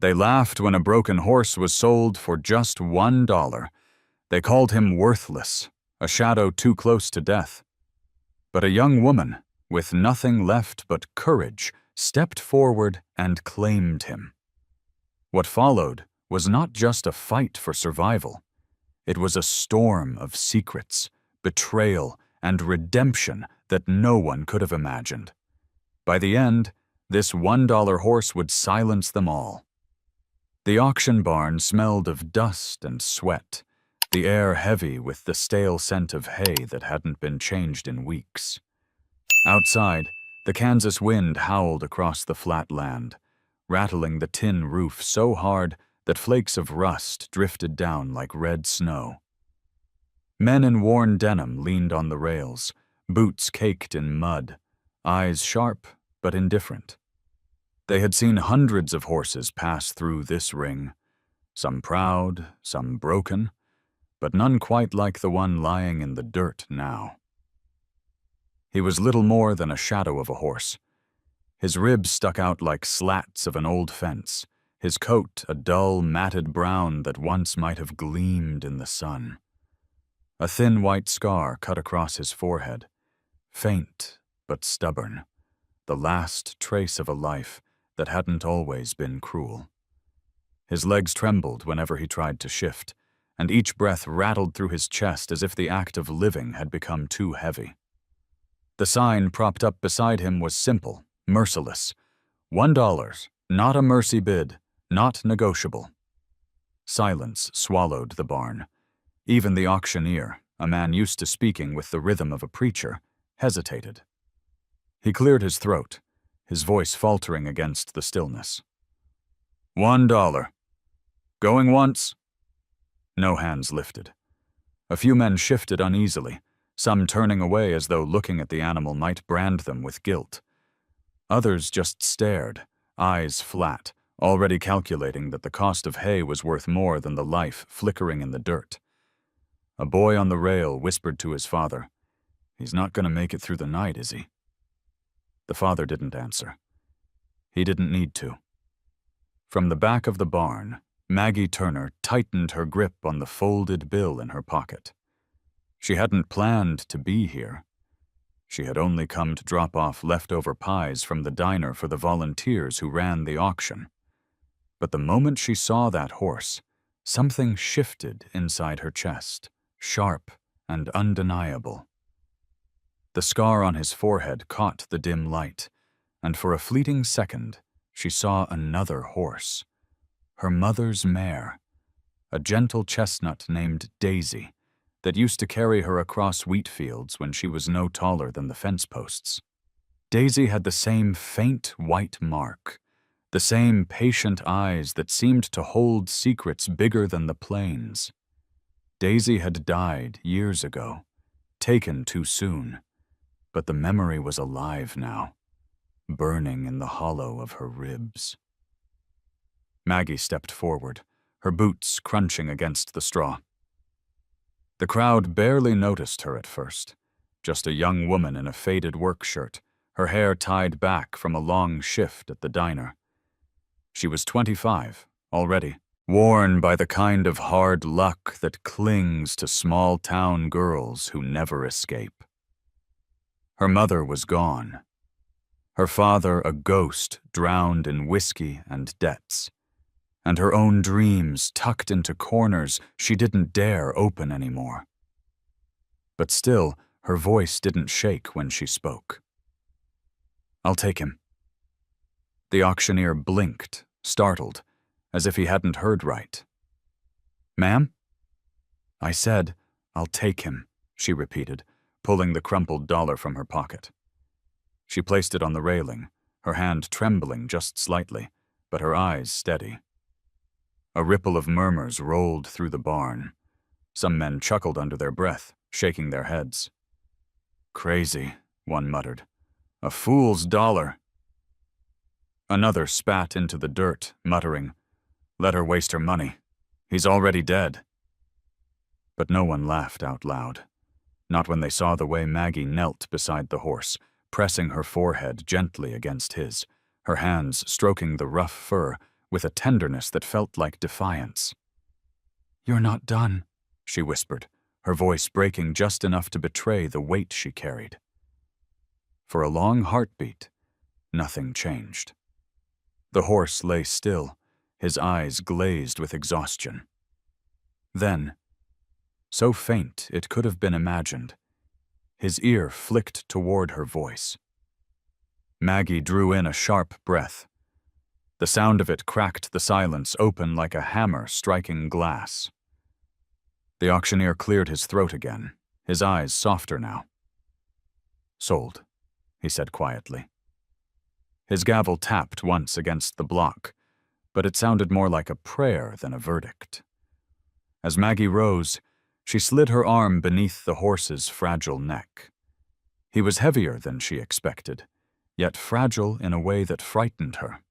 They laughed when a broken horse was sold for just $1. They called him worthless, a shadow too close to death. But a young woman, with nothing left but courage, stepped forward and claimed him. What followed was not just a fight for survival. It was a storm of secrets, betrayal, and redemption that no one could have imagined. By the end, this $1 horse would silence them all. The auction barn smelled of dust and sweat, the air heavy with the stale scent of hay that hadn't been changed in weeks. Outside, the Kansas wind howled across the flat land, rattling the tin roof so hard that flakes of rust drifted down like red snow. Men in worn denim leaned on the rails, boots caked in mud, eyes sharp but indifferent. They had seen hundreds of horses pass through this ring, some proud, some broken, but none quite like the one lying in the dirt now. He was little more than a shadow of a horse. His ribs stuck out like slats of an old fence, his coat a dull, matted brown that once might have gleamed in the sun. A thin white scar cut across his forehead, faint but stubborn, the last trace of a life that hadn't always been cruel. His legs trembled whenever he tried to shift, and each breath rattled through his chest as if the act of living had become too heavy. The sign propped up beside him was simple, merciless. $1, not a mercy bid, not negotiable. Silence swallowed the barn. Even the auctioneer, a man used to speaking with the rhythm of a preacher, hesitated. He cleared his throat, his voice faltering against the stillness. $1. Going once? No hands lifted. A few men shifted uneasily, some turning away as though looking at the animal might brand them with guilt. Others just stared, eyes flat, already calculating that the cost of hay was worth more than the life flickering in the dirt. A boy on the rail whispered to his father, "He's not going to make it through the night, is he?" The father didn't answer. He didn't need to. From the back of the barn, Maggie Turner tightened her grip on the folded bill in her pocket. She hadn't planned to be here. She had only come to drop off leftover pies from the diner for the volunteers who ran the auction. But the moment she saw that horse, something shifted inside her chest, sharp and undeniable. The scar on his forehead caught the dim light, and for a fleeting second, she saw another horse. Her mother's mare, a gentle chestnut named Daisy, that used to carry her across wheat fields when she was no taller than the fence posts. Daisy had the same faint white mark, the same patient eyes that seemed to hold secrets bigger than the plains. Daisy had died years ago, taken too soon, but the memory was alive now, burning in the hollow of her ribs. Maggie stepped forward, her boots crunching against the straw. The crowd barely noticed her at first, just a young woman in a faded work shirt, her hair tied back from a long shift at the diner. She was 25 already, worn by the kind of hard luck that clings to small-town girls who never escape. Her mother was gone. Her father a ghost drowned in whiskey and debts. And her own dreams tucked into corners she didn't dare open anymore. But still, her voice didn't shake when she spoke. "I'll take him." The auctioneer blinked, startled, as if he hadn't heard right. "Ma'am?" "I said, I'll take him," she repeated, pulling the crumpled dollar from her pocket. She placed it on the railing, her hand trembling just slightly, but her eyes steady. A ripple of murmurs rolled through the barn. Some men chuckled under their breath, shaking their heads. "Crazy," one muttered. "A fool's dollar." Another spat into the dirt, muttering, "Let her waste her money. He's already dead." But no one laughed out loud. Not when they saw the way Maggie knelt beside the horse, pressing her forehead gently against his, her hands stroking the rough fur with a tenderness that felt like defiance. "You're not done," she whispered, her voice breaking just enough to betray the weight she carried. For a long heartbeat, nothing changed. The horse lay still, his eyes glazed with exhaustion. Then, so faint it could have been imagined, his ear flicked toward her voice. Maggie drew in a sharp breath. The sound of it cracked the silence open like a hammer striking glass. The auctioneer cleared his throat again, his eyes softer now. "Sold," he said quietly. His gavel tapped once against the block, but it sounded more like a prayer than a verdict. As Maggie rose, she slid her arm beneath the horse's fragile neck. He was heavier than she expected, yet fragile in a way that frightened her.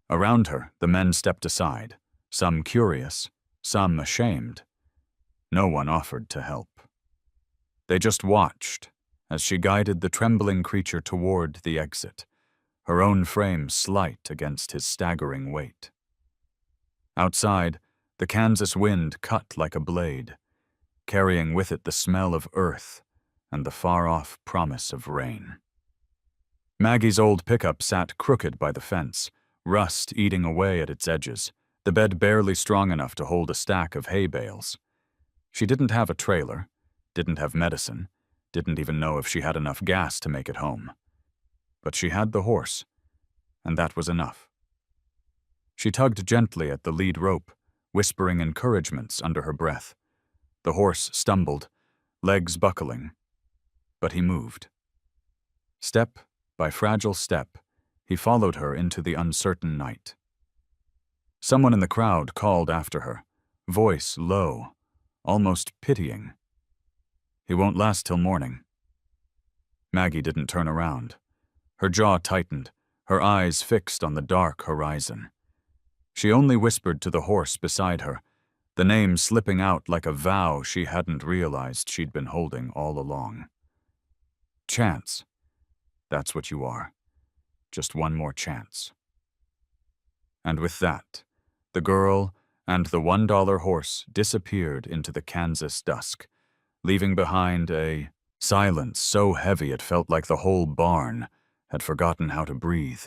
Around her, the men stepped aside, some curious, some ashamed. No one offered to help. They just watched as she guided the trembling creature toward the exit, her own frame slight against his staggering weight. Outside, the Kansas wind cut like a blade, carrying with it the smell of earth and the far-off promise of rain. Maggie's old pickup sat crooked by the fence, rust eating away at its edges, the bed barely strong enough to hold a stack of hay bales. She didn't have a trailer, didn't have medicine, didn't even know if she had enough gas to make it home. But she had the horse, and that was enough. She tugged gently at the lead rope, whispering encouragements under her breath. The horse stumbled, legs buckling, but he moved. Step by fragile step, he followed her into the uncertain night. Someone in the crowd called after her, voice low, almost pitying. "He won't last till morning." Maggie didn't turn around. Her jaw tightened, her eyes fixed on the dark horizon. She only whispered to the horse beside her, the name slipping out like a vow she hadn't realized she'd been holding all along. "Chance. That's what you are. Just one more chance." And with that, the girl and the $1 horse disappeared into the Kansas dusk, leaving behind a silence so heavy it felt like the whole barn had forgotten how to breathe.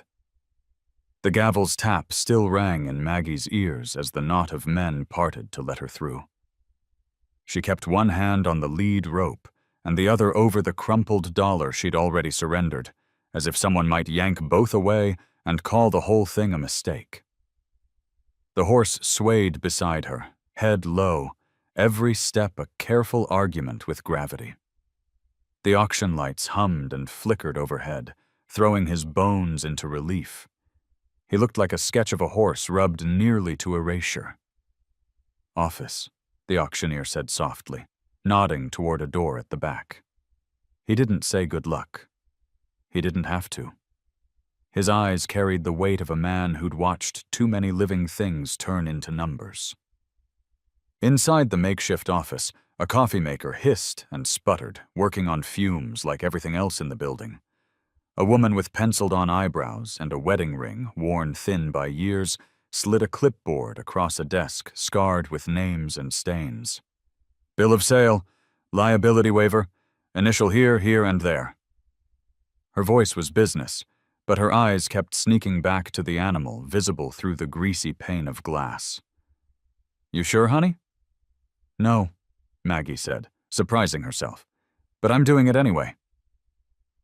The gavel's tap still rang in Maggie's ears as the knot of men parted to let her through. She kept one hand on the lead rope and the other over the crumpled dollar she'd already surrendered, as if someone might yank both away and call the whole thing a mistake. The horse swayed beside her, head low, every step a careful argument with gravity. The auction lights hummed and flickered overhead, throwing his bones into relief. He looked like a sketch of a horse rubbed nearly to erasure. "Office," the auctioneer said softly, nodding toward a door at the back. He didn't say good luck. He didn't have to. His eyes carried the weight of a man who'd watched too many living things turn into numbers. Inside the makeshift office, a coffee maker hissed and sputtered, working on fumes like everything else in the building. A woman with penciled-on eyebrows and a wedding ring, worn thin by years, slid a clipboard across a desk scarred with names and stains. "Bill of sale, liability waiver, initial here, here, and there." Her voice was business, but her eyes kept sneaking back to the animal visible through the greasy pane of glass. "You sure, honey?" "No," Maggie said, surprising herself. "But I'm doing it anyway."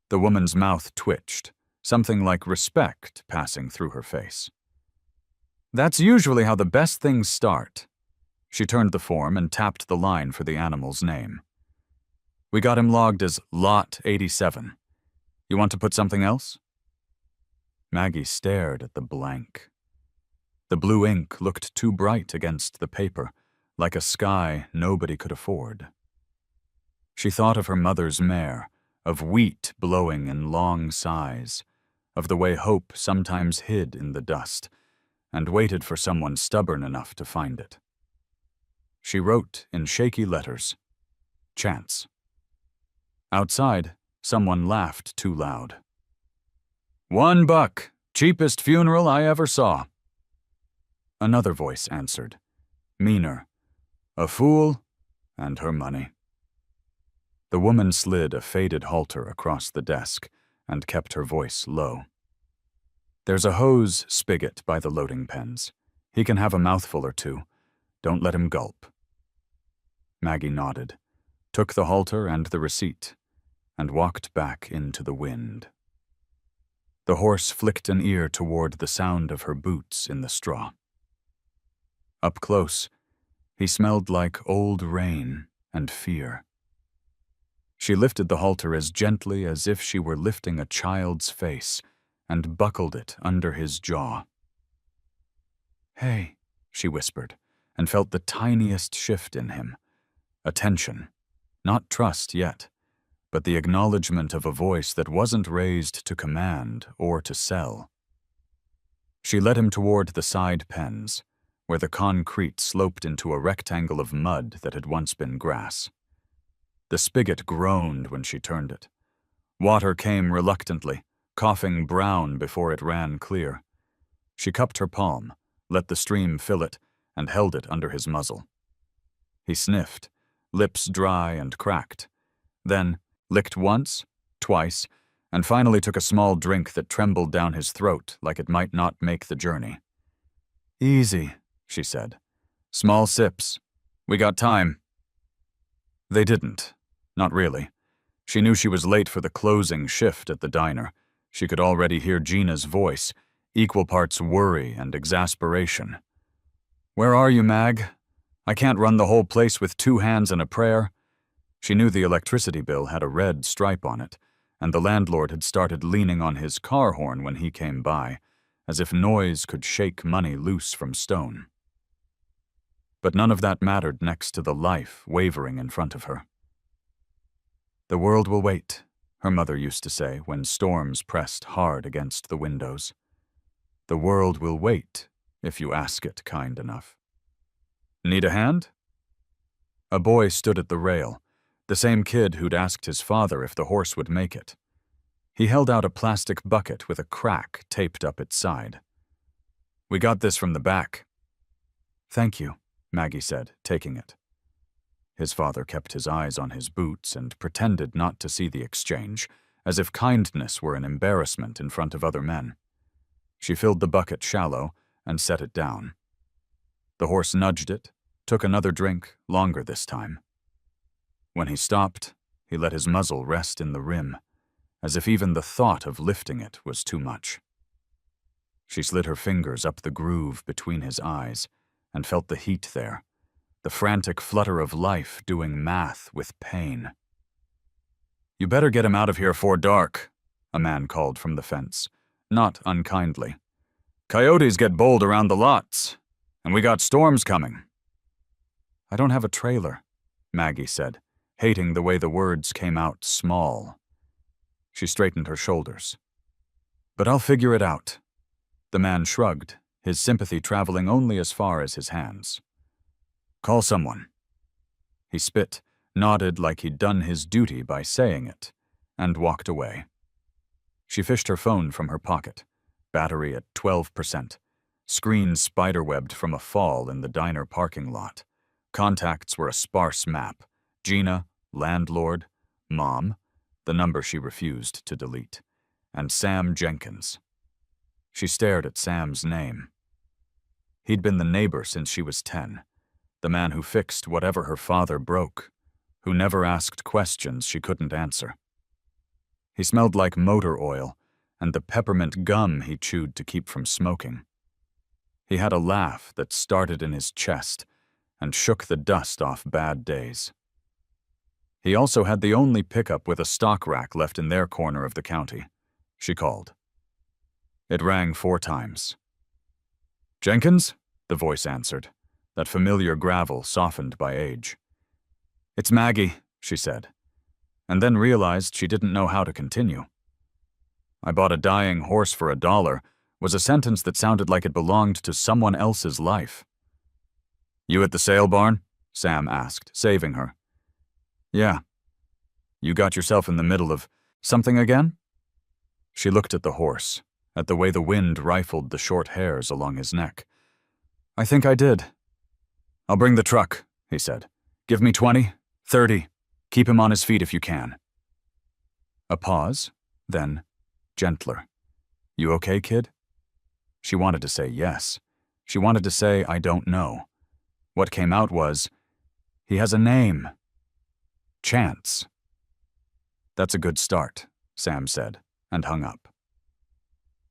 The woman's mouth twitched, something like respect passing through her face. "That's usually how the best things start." She turned the form and tapped the line for the animal's name. "We got him logged as Lot 87. You want to put something else?" Maggie stared at the blank. The blue ink looked too bright against the paper, like a sky nobody could afford. She thought of her mother's mare, of wheat blowing in long sighs, of the way hope sometimes hid in the dust, and waited for someone stubborn enough to find it. She wrote in shaky letters, "Chance." Outside, someone laughed too loud. $1, cheapest funeral I ever saw." Another voice answered, meaner, a fool and her money. The woman slid a faded halter across the desk and kept her voice low. There's a hose spigot by the loading pens. He can have a mouthful or two. Don't let him gulp. Maggie nodded, took the halter and the receipt, and walked back into the wind. The horse flicked an ear toward the sound of her boots in the straw. Up close, he smelled like old rain and fear. She lifted the halter as gently as if she were lifting a child's face and buckled it under his jaw. "Hey," she whispered, and felt the tiniest shift in him. Attention, not trust yet, but the acknowledgement of a voice that wasn't raised to command or to sell. She led him toward the side pens, where the concrete sloped into a rectangle of mud that had once been grass. The spigot groaned when she turned it. Water came reluctantly, coughing brown before it ran clear. She cupped her palm, let the stream fill it, and held it under his muzzle. He sniffed, lips dry and cracked, then licked once, twice, and finally took a small drink that trembled down his throat like it might not make the journey. "Easy," she said. "Small sips. We got time." They didn't. Not really. She knew she was late for the closing shift at the diner. She could already hear Gina's voice, equal parts worry and exasperation. "Where are you, Mag? I can't run the whole place with 2 hands and a prayer." She knew the electricity bill had a red stripe on it, and the landlord had started leaning on his car horn when he came by, as if noise could shake money loose from stone. But none of that mattered next to the life wavering in front of her. "The world will wait," her mother used to say when storms pressed hard against the windows. "The world will wait, if you ask it kind enough." "Need a hand?" A boy stood at the rail, the same kid who'd asked his father if the horse would make it. He held out a plastic bucket with a crack taped up its side. "We got this from the back." "Thank you," Maggie said, taking it. His father kept his eyes on his boots and pretended not to see the exchange, as if kindness were an embarrassment in front of other men. She filled the bucket shallow and set it down. The horse nudged it, took another drink, longer this time. When he stopped, he let his muzzle rest in the rim, as if even the thought of lifting it was too much. She slid her fingers up the groove between his eyes and felt the heat there, the frantic flutter of life doing math with pain. "You better get him out of here 'fore dark," a man called from the fence, not unkindly. "Coyotes get bold around the lots, and we got storms coming." "I don't have a trailer," Maggie said, hating the way the words came out small. She straightened her shoulders. "But I'll figure it out." The man shrugged, his sympathy traveling only as far as his hands. "Call someone." He spit, nodded like he'd done his duty by saying it, and walked away. She fished her phone from her pocket, battery at 12%, screen spiderwebbed from a fall in the diner parking lot. Contacts were a sparse map: Gina, landlord, Mom, the number she refused to delete, and Sam Jenkins. She stared at Sam's name. He'd been the neighbor since she was 10, the man who fixed whatever her father broke, who never asked questions she couldn't answer. He smelled like motor oil and the peppermint gum he chewed to keep from smoking. He had a laugh that started in his chest and shook the dust off bad days. He also had the only pickup with a stock rack left in their corner of the county. She called. It rang 4 times. "Jenkins?" the voice answered, that familiar gravel softened by age. "It's Maggie," she said, and then realized she didn't know how to continue. "I bought a dying horse for $1" was a sentence that sounded like it belonged to someone else's life. "You at the sale barn?" Sam asked, saving her. "Yeah. You got yourself in the middle of something again?" She looked at the horse, at the way the wind rifled the short hairs along his neck. I think I did. I'll bring the truck, he said. Give me 20, 30. Keep him on his feet if you can. A pause, then, gentler. You okay, kid? She wanted to say yes. She wanted to say, I don't know. What came out was, he has a name. Chance. That's a good start, Sam said, and hung up.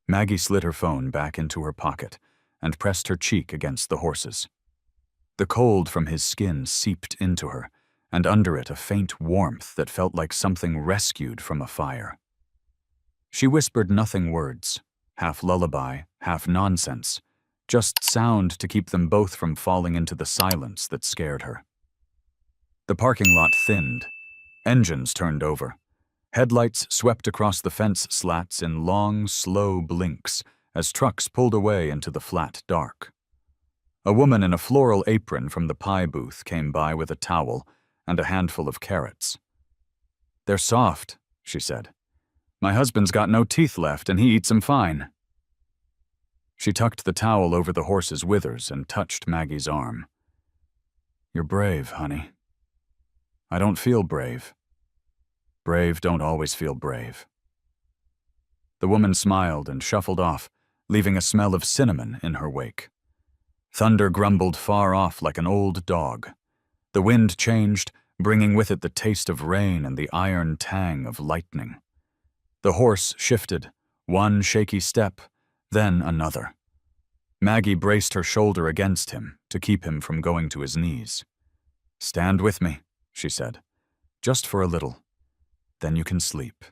Maggie slid her phone back into her pocket and pressed her cheek against the horse's. The cold from his skin seeped into her, and under it a faint warmth that felt like something rescued from a fire. She whispered nothing words, half lullaby, half nonsense, just sound to keep them both from falling into the silence that scared her. The parking lot thinned. Engines turned over. Headlights swept across the fence slats in long, slow blinks as trucks pulled away into the flat dark. A woman in a floral apron from the pie booth came by with a towel and a handful of carrots. They're soft, she said. My husband's got no teeth left and he eats them fine. She tucked the towel over the horse's withers and touched Maggie's arm. You're brave, honey. I don't feel brave. Brave don't always feel brave. The woman smiled and shuffled off, leaving a smell of cinnamon in her wake. Thunder grumbled far off like an old dog. The wind changed, bringing with it the taste of rain and the iron tang of lightning. The horse shifted, one shaky step, then another. Maggie braced her shoulder against him to keep him from going to his knees. Stand with me, she said, just for a little. Then you can sleep.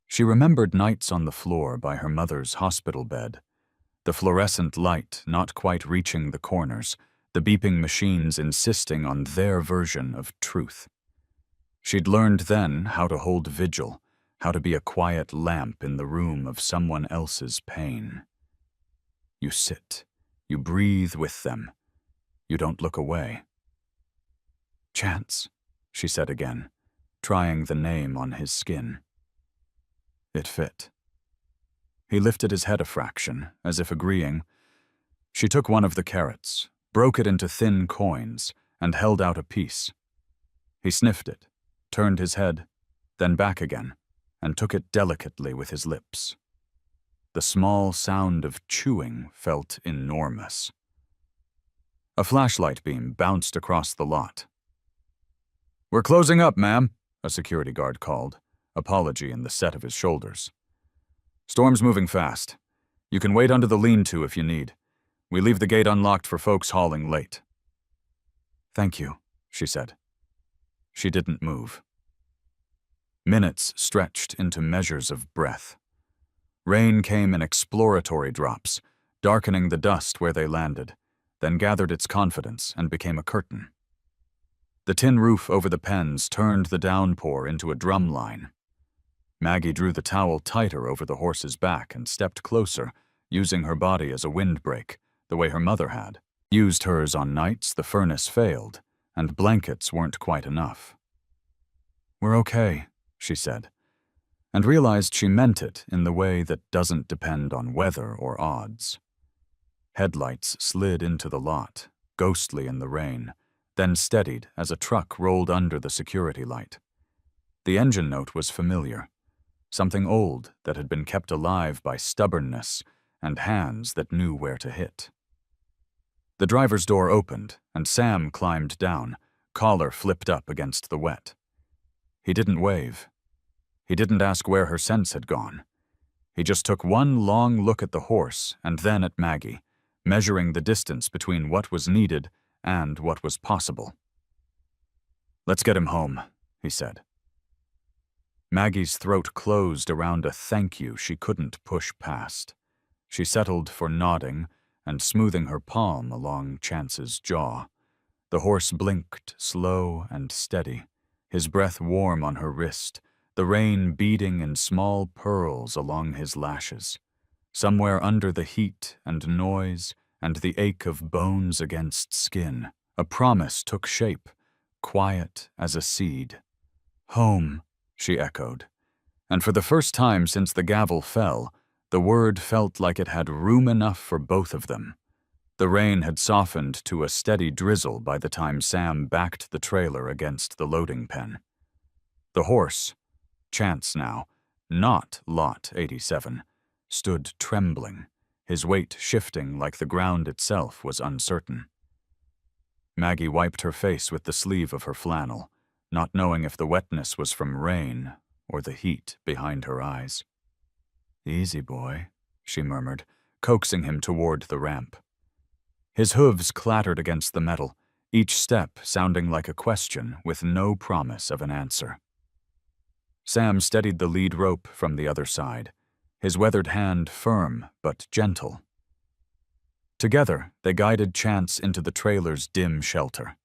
She remembered nights on the floor by her mother's hospital bed, the fluorescent light not quite reaching the corners, the beeping machines insisting on their version of truth. She'd learned then how to hold vigil, how to be a quiet lamp in the room of someone else's pain. You sit, you breathe with them, you don't look away. Chance, she said again, trying the name on his skin. It fit. He lifted his head a fraction, as if agreeing. She took one of the carrots, broke it into thin coins, and held out a piece. He sniffed it, turned his head, then back again, and took it delicately with his lips. The small sound of chewing felt enormous. A flashlight beam bounced across the lot. We're closing up, ma'am, a security guard called, apology in the set of his shoulders. Storm's moving fast. You can wait under the lean-to if you need. We leave the gate unlocked for folks hauling late. Thank you, she said. She didn't move. Minutes stretched into measures of breath. Rain came in exploratory drops, darkening the dust where they landed, then gathered its confidence and became a curtain. The tin roof over the pens turned the downpour into a drum line. Maggie drew the towel tighter over the horse's back and stepped closer, using her body as a windbreak, the way her mother had. Used hers on nights the furnace failed, and blankets weren't quite enough. We're okay, she said, and realized she meant it in the way that doesn't depend on weather or odds. Headlights slid into the lot, ghostly in the rain, then steadied as a truck rolled under the security light. The engine note was familiar, something old that had been kept alive by stubbornness and hands that knew where to hit. The driver's door opened, and Sam climbed down, collar flipped up against the wet. He didn't wave. He didn't ask where her sense had gone. He just took one long look at the horse and then at Maggie, measuring the distance between what was needed and what was possible. Let's get him home, he said. Maggie's throat closed around a thank you she couldn't push past. She settled for nodding and smoothing her palm along Chance's jaw. The horse blinked, slow and steady, his breath warm on her wrist, the rain beading in small pearls along his lashes. Somewhere under the heat and noise and the ache of bones against skin, a promise took shape, quiet as a seed. Home, she echoed, and for the first time since the gavel fell, the word felt like it had room enough for both of them. The rain had softened to a steady drizzle by the time Sam backed the trailer against the loading pen. The horse, Chance now, not Lot 87, stood trembling, his weight shifting like the ground itself was uncertain. Maggie wiped her face with the sleeve of her flannel, not knowing if the wetness was from rain or the heat behind her eyes. "Easy, boy," she murmured, coaxing him toward the ramp. His hooves clattered against the metal, each step sounding like a question with no promise of an answer. Sam steadied the lead rope from the other side, his weathered hand firm but gentle. Together, they guided Chance into the trailer's dim shelter.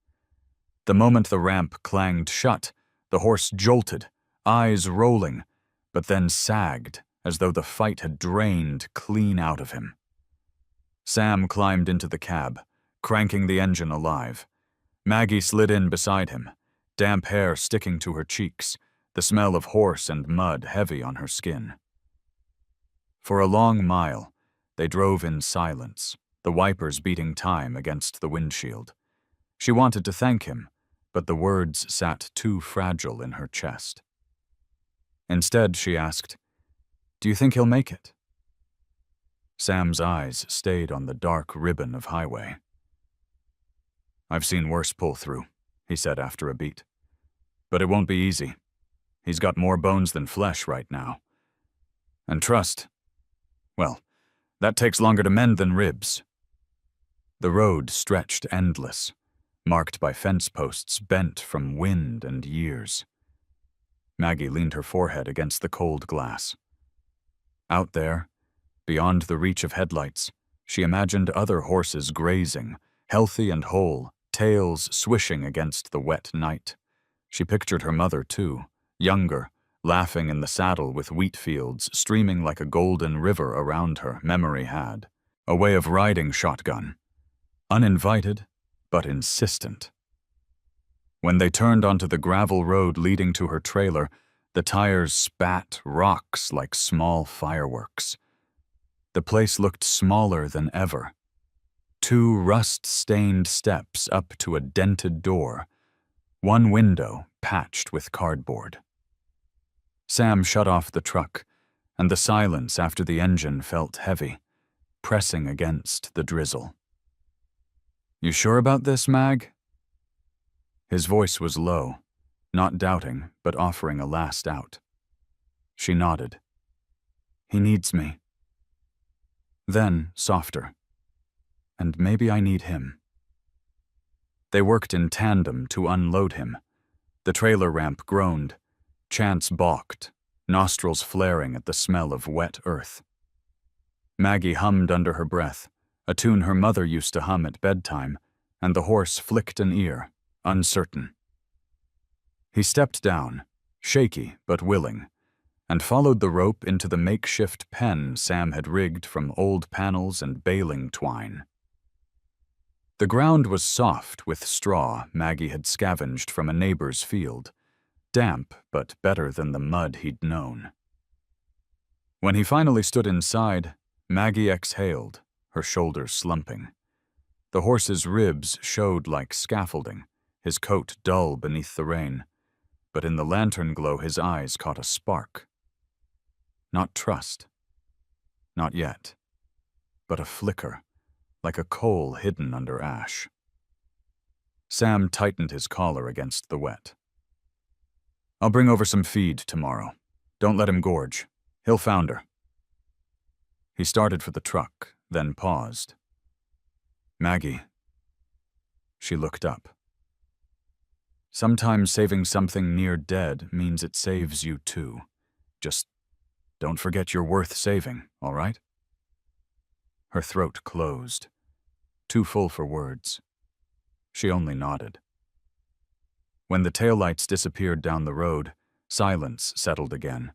The moment the ramp clanged shut, the horse jolted, eyes rolling, but then sagged as though the fight had drained clean out of him. Sam climbed into the cab, cranking the engine alive. Maggie slid in beside him, damp hair sticking to her cheeks, the smell of horse and mud heavy on her skin. For a long mile, they drove in silence, the wipers beating time against the windshield. She wanted to thank him, but the words sat too fragile in her chest. Instead, she asked, "Do you think he'll make it?" Sam's eyes stayed on the dark ribbon of highway. "I've seen worse pull through," he said after a beat. "But it won't be easy. He's got more bones than flesh right now. And trust, well, that takes longer to mend than ribs." The road stretched endless, marked by fence posts bent from wind and years. Maggie leaned her forehead against the cold glass. Out there, beyond the reach of headlights, she imagined other horses grazing, healthy and whole, tails swishing against the wet night. She pictured her mother, too, younger, laughing in the saddle with wheat fields streaming like a golden river around her. Memory had a way of riding shotgun, uninvited but insistent. When they turned onto the gravel road leading to her trailer, the tires spat rocks like small fireworks. The place looked smaller than ever. 2 rust-stained steps up to a dented door, one window patched with cardboard. Sam shut off the truck, and the silence after the engine felt heavy, pressing against the drizzle. "You sure about this, Mag?" His voice was low, not doubting, but offering a last out. She nodded. "He needs me." Then, softer. "And maybe I need him." They worked in tandem to unload him. The trailer ramp groaned. Chance balked, nostrils flaring at the smell of wet earth. Maggie hummed under her breath, a tune her mother used to hum at bedtime, and the horse flicked an ear, uncertain. He stepped down, shaky but willing, and followed the rope into the makeshift pen Sam had rigged from old panels and baling twine. The ground was soft with straw Maggie had scavenged from a neighbor's field, damp but better than the mud he'd known. When he finally stood inside, Maggie exhaled, her shoulders slumping. The horse's ribs showed like scaffolding, his coat dull beneath the rain, but in the lantern glow his eyes caught a spark. Not trust. Not yet. But a flicker, like a coal hidden under ash. Sam tightened his collar against the wet. "I'll bring over some feed tomorrow. Don't let him gorge. He'll founder." He started for the truck, then paused. "Maggie." She looked up. "Sometimes saving something near dead means it saves you too. Just don't forget you're worth saving, all right?" Her throat closed, too full for words. She only nodded. When the taillights disappeared down the road, silence settled again.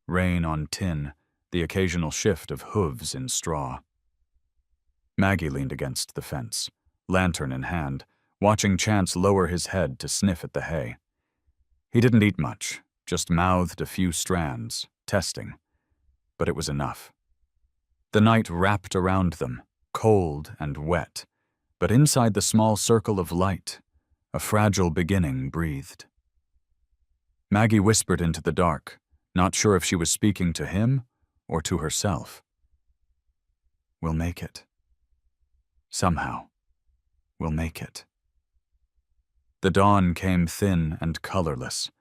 Rain on tin, the occasional shift of hooves in straw. Maggie leaned against the fence, lantern in hand, watching Chance lower his head to sniff at the hay. He didn't eat much, just mouthed a few strands, testing. But it was enough. The night wrapped around them, cold and wet, but inside the small circle of light, a fragile beginning breathed. Maggie whispered into the dark, not sure if she was speaking to him or to herself. "We'll make it. Somehow, we'll make it." The dawn came thin and colorless,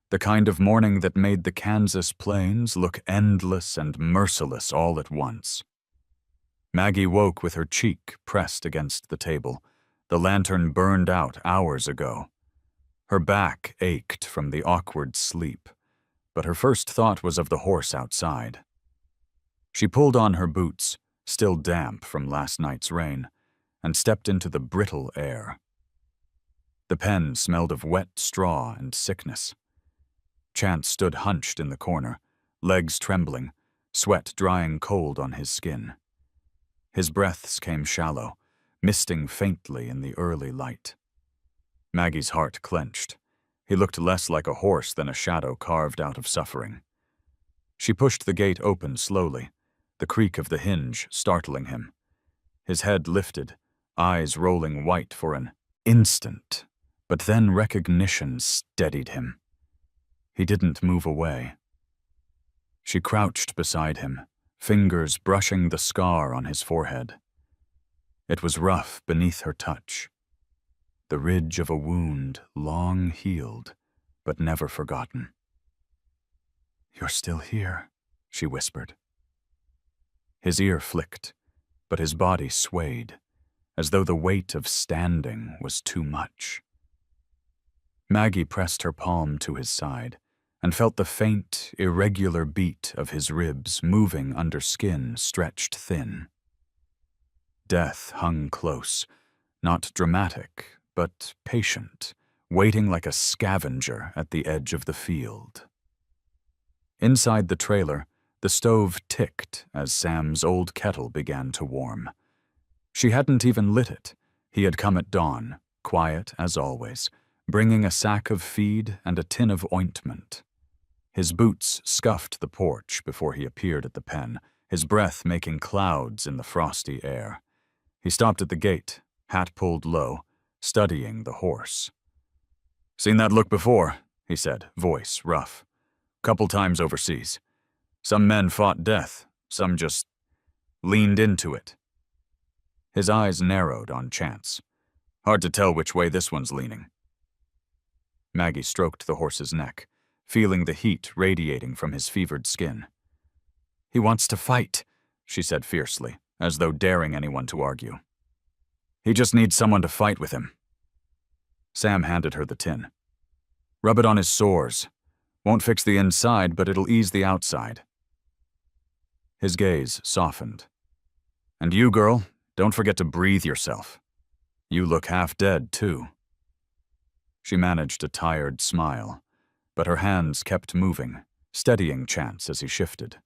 the kind of morning that made the Kansas plains look endless and merciless all at once. Maggie woke with her cheek pressed against the table. The lantern burned out hours ago. Her back ached from the awkward sleep, but her first thought was of the horse outside. She pulled on her boots, still damp from last night's rain, and stepped into the brittle air. The pen smelled of wet straw and sickness. Chance stood hunched in the corner, legs trembling, sweat drying cold on his skin. His breaths came shallow, misting faintly in the early light. Maggie's heart clenched. He looked less like a horse than a shadow carved out of suffering. She pushed the gate open slowly, the creak of the hinge startling him. His head lifted, eyes rolling white for an instant, but then recognition steadied him. He didn't move away. She crouched beside him, fingers brushing the scar on his forehead. It was rough beneath her touch, the ridge of a wound long healed, but never forgotten. "You're still here," she whispered. His ear flicked, but his body swayed, as though the weight of standing was too much. Maggie pressed her palm to his side and felt the faint, irregular beat of his ribs moving under skin stretched thin. Death hung close, not dramatic, but patient, waiting like a scavenger at the edge of the field. Inside the trailer, the stove ticked as Sam's old kettle began to warm. She hadn't even lit it. He had come at dawn, quiet as always, bringing a sack of feed and a tin of ointment. His boots scuffed the porch before he appeared at the pen, his breath making clouds in the frosty air. He stopped at the gate, hat pulled low, studying the horse. "Seen that look before," he said, voice rough. "Couple times overseas. Some men fought death, some just leaned into it." His eyes narrowed on Chance. "Hard to tell which way this one's leaning." Maggie stroked the horse's neck, feeling the heat radiating from his fevered skin. "He wants to fight," she said fiercely, as though daring anyone to argue. "He just needs someone to fight with him." Sam handed her the tin. "Rub it on his sores. Won't fix the inside, but it'll ease the outside." His gaze softened. "And you, girl, don't forget to breathe yourself. You look half dead, too." She managed a tired smile, but her hands kept moving, steadying Chance as he shifted.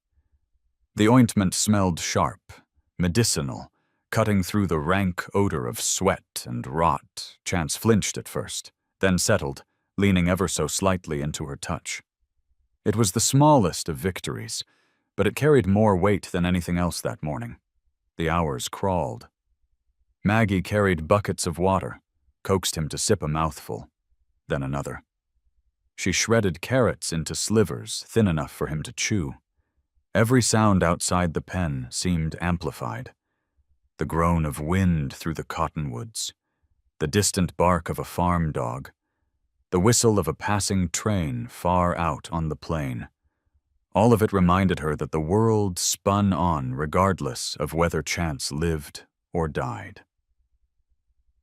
The ointment smelled sharp, medicinal, cutting through the rank odor of sweat and rot. Chance flinched at first, then settled, leaning ever so slightly into her touch. It was the smallest of victories, but it carried more weight than anything else that morning. The hours crawled. Maggie carried buckets of water, coaxed him to sip a mouthful, then another. She shredded carrots into slivers thin enough for him to chew. Every sound outside the pen seemed amplified. The groan of wind through the cottonwoods, the distant bark of a farm dog, the whistle of a passing train far out on the plain. All of it reminded her that the world spun on regardless of whether Chance lived or died.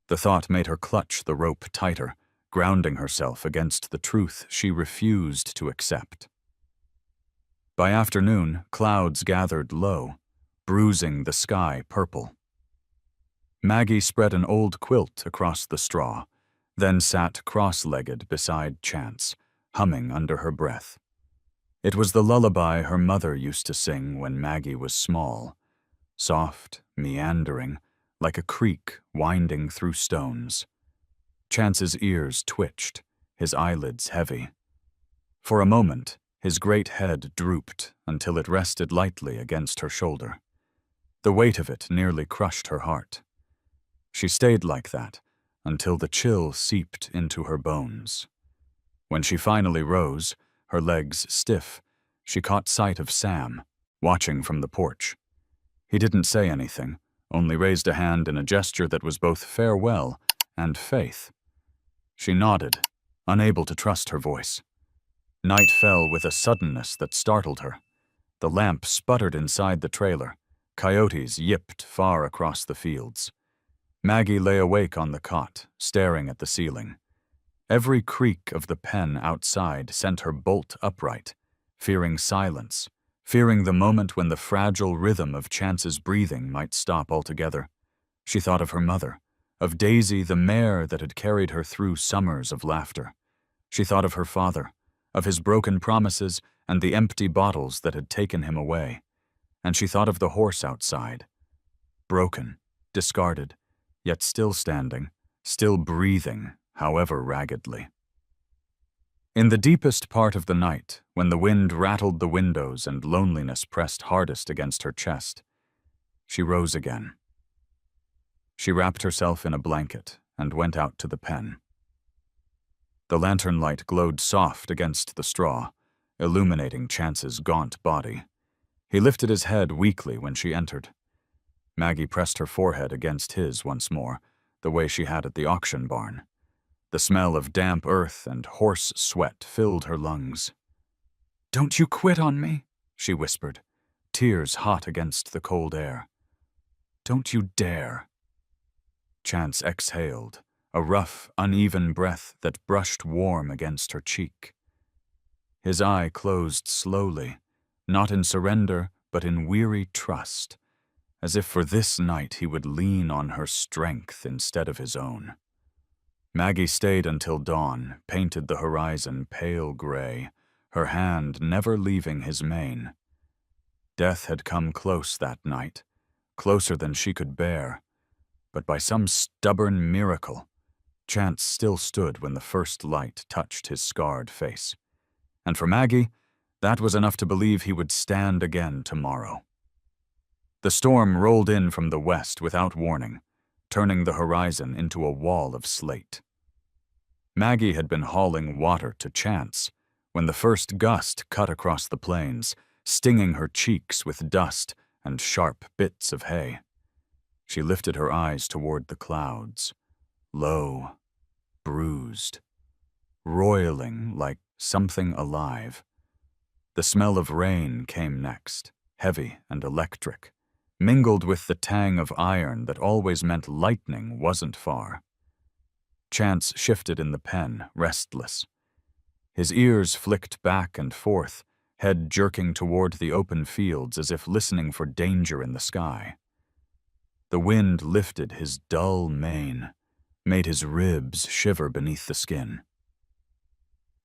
The thought made her clutch the rope tighter, grounding herself against the truth she refused to accept. By afternoon, clouds gathered low, bruising the sky purple. Maggie spread an old quilt across the straw, then sat cross-legged beside Chance, humming under her breath. It was the lullaby her mother used to sing when Maggie was small, soft, meandering, like a creek winding through stones. Chance's ears twitched, his eyelids heavy. For a moment, his great head drooped until it rested lightly against her shoulder. The weight of it nearly crushed her heart. She stayed like that until the chill seeped into her bones. When she finally rose, her legs stiff, she caught sight of Sam, watching from the porch. He didn't say anything, only raised a hand in a gesture that was both farewell and faith. She nodded, unable to trust her voice. Night fell with a suddenness that startled her. The lamp sputtered inside the trailer. Coyotes yipped far across the fields. Maggie lay awake on the cot, staring at the ceiling. Every creak of the pen outside sent her bolt upright, fearing silence, fearing the moment when the fragile rhythm of Chance's breathing might stop altogether. She thought of her mother, of Daisy the mare that had carried her through summers of laughter. She thought of her father, of his broken promises and the empty bottles that had taken him away. And she thought of the horse outside, broken, discarded, yet still standing, still breathing, however raggedly. In the deepest part of the night, when the wind rattled the windows and loneliness pressed hardest against her chest, she rose again. She wrapped herself in a blanket and went out to the pen. The lantern light glowed soft against the straw, illuminating Chance's gaunt body. He lifted his head weakly when she entered. Maggie pressed her forehead against his once more, the way she had at the auction barn. The smell of damp earth and horse sweat filled her lungs. "Don't you quit on me," she whispered, tears hot against the cold air. "Don't you dare." Chance exhaled, a rough, uneven breath that brushed warm against her cheek. His eye closed slowly, not in surrender, but in weary trust, as if for this night he would lean on her strength instead of his own. Maggie stayed until dawn, painted the horizon pale gray, her hand never leaving his mane. Death had come close that night, closer than she could bear, but by some stubborn miracle, Chance still stood when the first light touched his scarred face. And for Maggie, that was enough to believe he would stand again tomorrow. The storm rolled in from the west without warning, turning the horizon into a wall of slate. Maggie had been hauling water to Chance when the first gust cut across the plains, stinging her cheeks with dust and sharp bits of hay. She lifted her eyes toward the clouds, low, bruised, roiling like something alive. The smell of rain came next, heavy and electric, mingled with the tang of iron that always meant lightning wasn't far. Chance shifted in the pen, restless. His ears flicked back and forth, head jerking toward the open fields as if listening for danger in the sky. The wind lifted his dull mane, made his ribs shiver beneath the skin.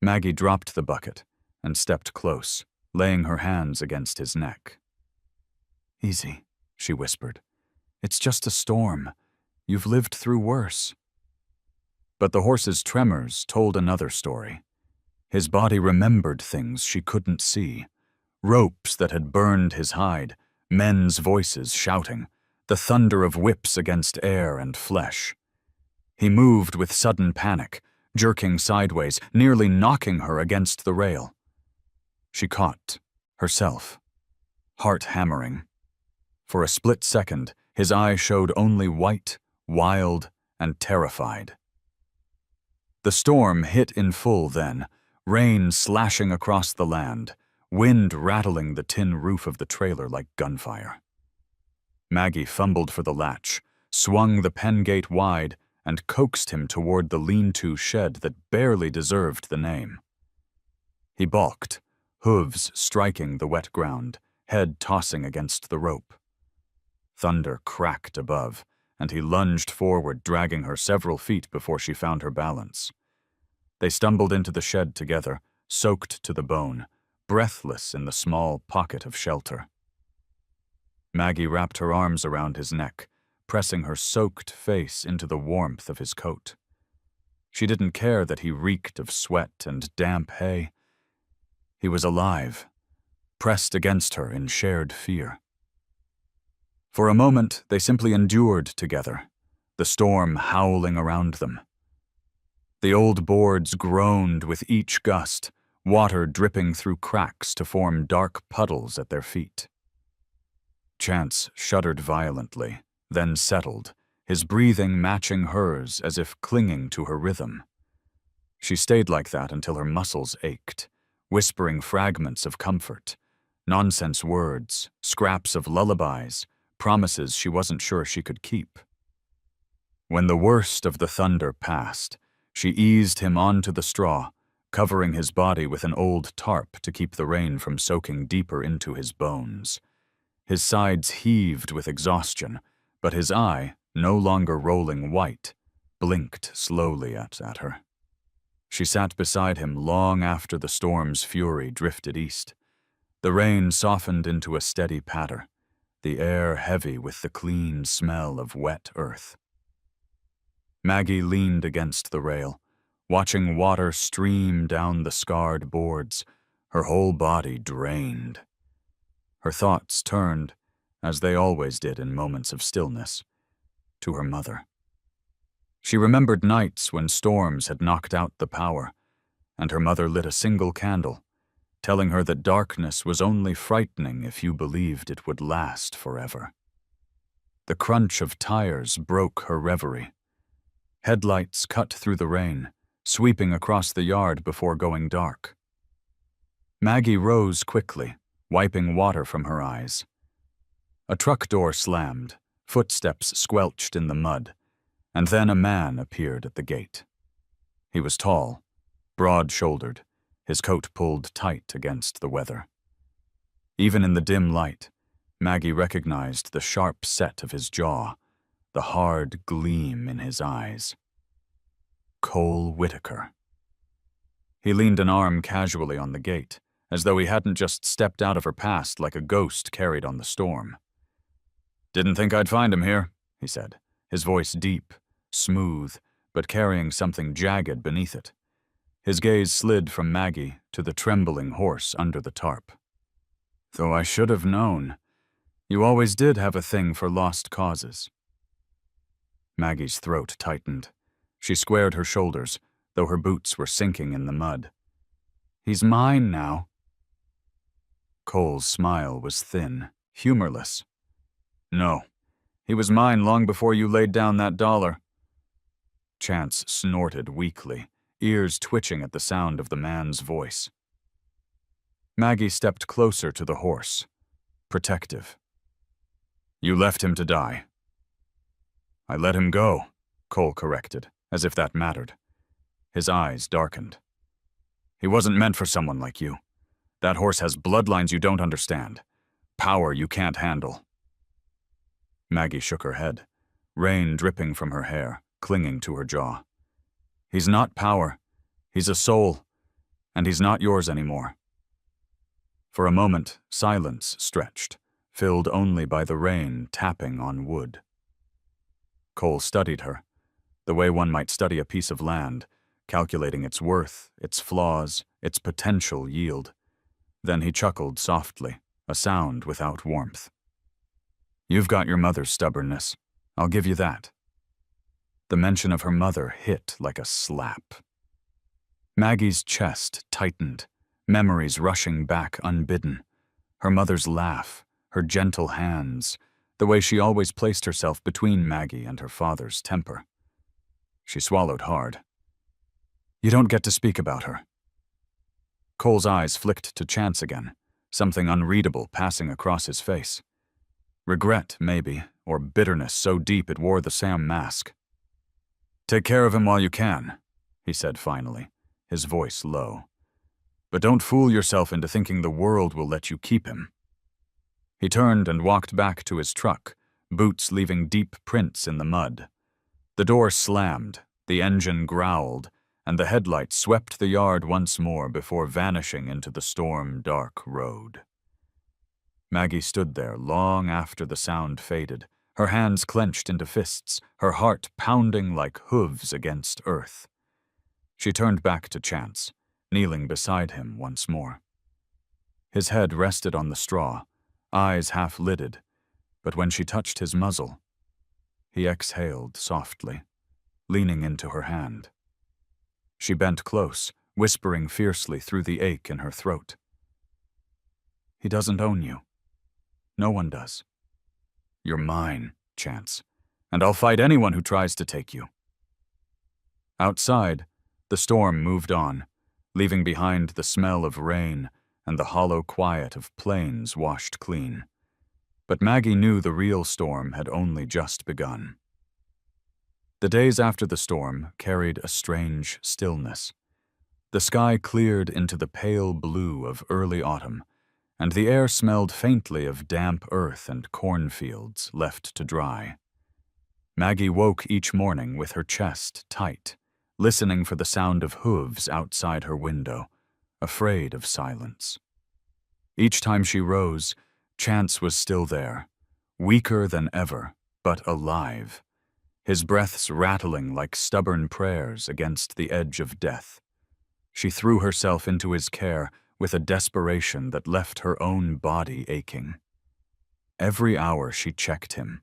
Maggie dropped the bucket and stepped close, laying her hands against his neck. "Easy," she whispered. "It's just a storm. You've lived through worse." But the horse's tremors told another story. His body remembered things she couldn't see. Ropes that had burned his hide, men's voices shouting, the thunder of whips against air and flesh. He moved with sudden panic, jerking sideways, nearly knocking her against the rail. She caught herself, heart hammering. For a split second, his eye showed only white, wild, and terrified. The storm hit in full then, rain slashing across the land, wind rattling the tin roof of the trailer like gunfire. Maggie fumbled for the latch, swung the pen gate wide, and coaxed him toward the lean-to shed that barely deserved the name. He balked, hooves striking the wet ground, head tossing against the rope. Thunder cracked above, and he lunged forward, dragging her several feet before she found her balance. They stumbled into the shed together, soaked to the bone, breathless in the small pocket of shelter. Maggie wrapped her arms around his neck, pressing her soaked face into the warmth of his coat. She didn't care that he reeked of sweat and damp hay. He was alive, pressed against her in shared fear. For a moment, they simply endured together, the storm howling around them. The old boards groaned with each gust, water dripping through cracks to form dark puddles at their feet. Chance shuddered violently, then settled, his breathing matching hers as if clinging to her rhythm. She stayed like that until her muscles ached, whispering fragments of comfort, nonsense words, scraps of lullabies, promises she wasn't sure she could keep. When the worst of the thunder passed, she eased him onto the straw, covering his body with an old tarp to keep the rain from soaking deeper into his bones. His sides heaved with exhaustion, but his eye, no longer rolling white, blinked slowly at her. She sat beside him long after the storm's fury drifted east. The rain softened into a steady patter, the air heavy with the clean smell of wet earth. Maggie leaned against the rail, watching water stream down the scarred boards, her whole body drained. Her thoughts turned, as they always did in moments of stillness, to her mother. She remembered nights when storms had knocked out the power, and her mother lit a single candle, telling her that darkness was only frightening if you believed it would last forever. The crunch of tires broke her reverie. Headlights cut through the rain, sweeping across the yard before going dark. Maggie rose quickly, wiping water from her eyes. A truck door slammed, footsteps squelched in the mud, and then a man appeared at the gate. He was tall, broad-shouldered, his coat pulled tight against the weather. Even in the dim light, Maggie recognized the sharp set of his jaw, the hard gleam in his eyes. Cole Whitaker. He leaned an arm casually on the gate, as though he hadn't just stepped out of her past like a ghost carried on the storm. "Didn't think I'd find him here," he said, his voice deep, smooth, but carrying something jagged beneath it. His gaze slid from Maggie to the trembling horse under the tarp. "Though I should have known. You always did have a thing for lost causes." Maggie's throat tightened. She squared her shoulders, though her boots were sinking in the mud. "He's mine now." Cole's smile was thin, humorless. "No, he was mine long before you laid down that $1. Chance snorted weakly, ears twitching at the sound of the man's voice. Maggie stepped closer to the horse, protective. "You left him to die." "I let him go," Cole corrected, as if that mattered. His eyes darkened. "He wasn't meant for someone like you. That horse has bloodlines you don't understand, power you can't handle." Maggie shook her head, rain dripping from her hair, clinging to her jaw. "He's not power. He's a soul, and he's not yours anymore." For a moment, silence stretched, filled only by the rain tapping on wood. Cole studied her, the way one might study a piece of land, calculating its worth, its flaws, its potential yield. Then he chuckled softly, a sound without warmth. "You've got your mother's stubbornness. I'll give you that." The mention of her mother hit like a slap. Maggie's chest tightened, memories rushing back unbidden. Her mother's laugh, her gentle hands, the way she always placed herself between Maggie and her father's temper. She swallowed hard. "You don't get to speak about her." Cole's eyes flicked to Chance again, something unreadable passing across his face. Regret, maybe, or bitterness so deep it wore the Sam mask. "Take care of him while you can," he said finally, his voice low. "But don't fool yourself into thinking the world will let you keep him." He turned and walked back to his truck, boots leaving deep prints in the mud. The door slammed, the engine growled, and the headlights swept the yard once more before vanishing into the storm-dark road. Maggie stood there long after the sound faded, her hands clenched into fists, her heart pounding like hooves against earth. She turned back to Chance, kneeling beside him once more. His head rested on the straw, eyes half-lidded, But when she touched his muzzle, he exhaled softly, leaning into her hand. She bent close, whispering fiercely through the ache in her throat. "He doesn't own you. No one does. You're mine, Chance, and I'll fight anyone who tries to take you." Outside, the storm moved on, leaving behind the smell of rain and the hollow quiet of plains washed clean. But Maggie knew the real storm had only just begun. The days after the storm carried a strange stillness. The sky cleared into the pale blue of early autumn, and the air smelled faintly of damp earth and cornfields left to dry. Maggie woke each morning with her chest tight, listening for the sound of hooves outside her window, afraid of silence. Each time she rose, Chance was still there, weaker than ever, but alive, his breaths rattling like stubborn prayers against the edge of death. She threw herself into his care with a desperation that left her own body aching. Every hour she checked him,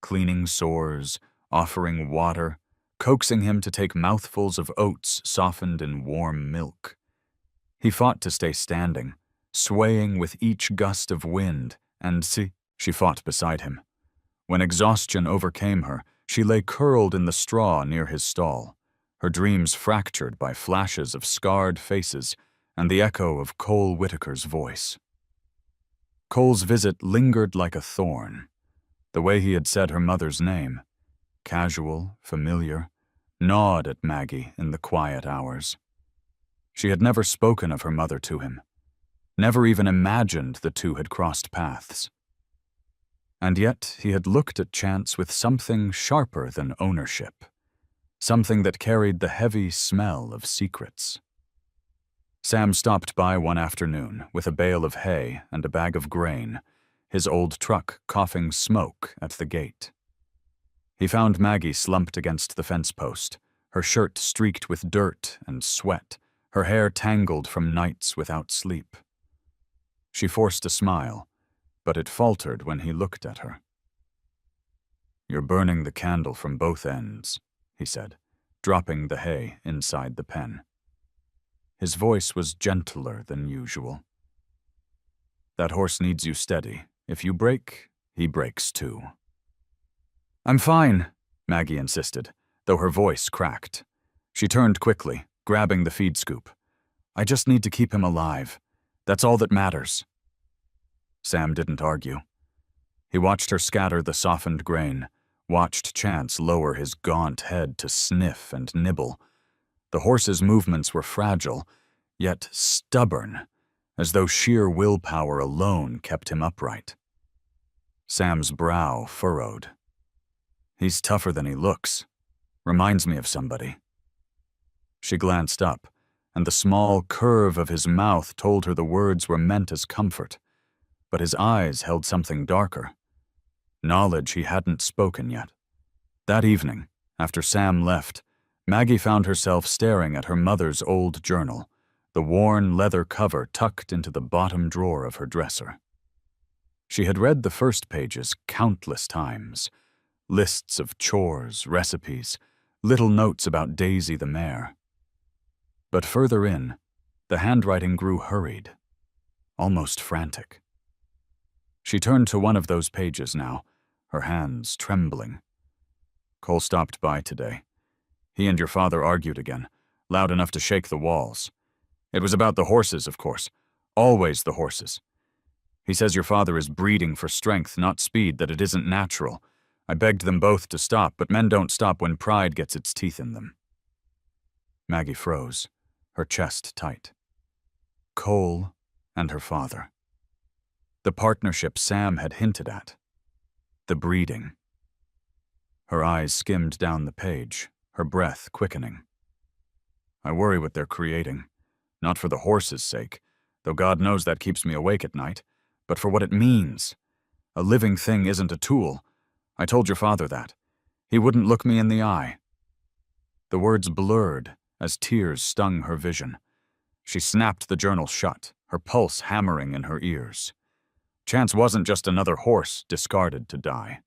cleaning sores, offering water, coaxing him to take mouthfuls of oats softened in warm milk. He fought to stay standing, swaying with each gust of wind, and she fought beside him. When exhaustion overcame her, she lay curled in the straw near his stall, her dreams fractured by flashes of scarred faces and the echo of Cole Whitaker's voice. Cole's visit lingered like a thorn. The way he had said her mother's name, casual, familiar, gnawed at Maggie in the quiet hours. She had never spoken of her mother to him, never even imagined the two had crossed paths. And yet he had looked at Chance with something sharper than ownership, something that carried the heavy smell of secrets. Sam stopped by one afternoon with a bale of hay and a bag of grain, his old truck coughing smoke at the gate. He found Maggie slumped against the fence post, her shirt streaked with dirt and sweat, her hair tangled from nights without sleep. She forced a smile, but it faltered when he looked at her. "You're burning the candle from both ends," he said, dropping the hay inside the pen. His voice was gentler than usual. "That horse needs you steady. If you break, he breaks too." "I'm fine," Maggie insisted, though her voice cracked. She turned quickly, grabbing the feed scoop. "I just need to keep him alive. That's all that matters." Sam didn't argue. He watched her scatter the softened grain, watched Chance lower his gaunt head to sniff and nibble. The horse's movements were fragile, yet stubborn, as though sheer willpower alone kept him upright. Sam's brow furrowed. "He's tougher than he looks. Reminds me of somebody." She glanced up, and the small curve of his mouth told her the words were meant as comfort, but his eyes held something darker. Knowledge he hadn't spoken yet. That evening, after Sam left, Maggie found herself staring at her mother's old journal, the worn leather cover tucked into the bottom drawer of her dresser. She had read the first pages countless times, lists of chores, recipes, little notes about Daisy the mare. But further in, the handwriting grew hurried, almost frantic. She turned to one of those pages now, her hands trembling. "Cole stopped by today. He and your father argued again, loud enough to shake the walls. It was about the horses, of course. Always the horses. He says your father is breeding for strength, not speed, that it isn't natural. I begged them both to stop, but men don't stop when pride gets its teeth in them." Maggie froze, her chest tight. Cole and her father. The partnership Sam had hinted at. The breeding. Her eyes skimmed down the page, her breath quickening. "I worry what they're creating. Not for the horses' sake, though God knows that keeps me awake at night, but for what it means. A living thing isn't a tool. I told your father that. He wouldn't look me in the eye." The words blurred as tears stung her vision. She snapped the journal shut, her pulse hammering in her ears. Chance wasn't just another horse discarded to die.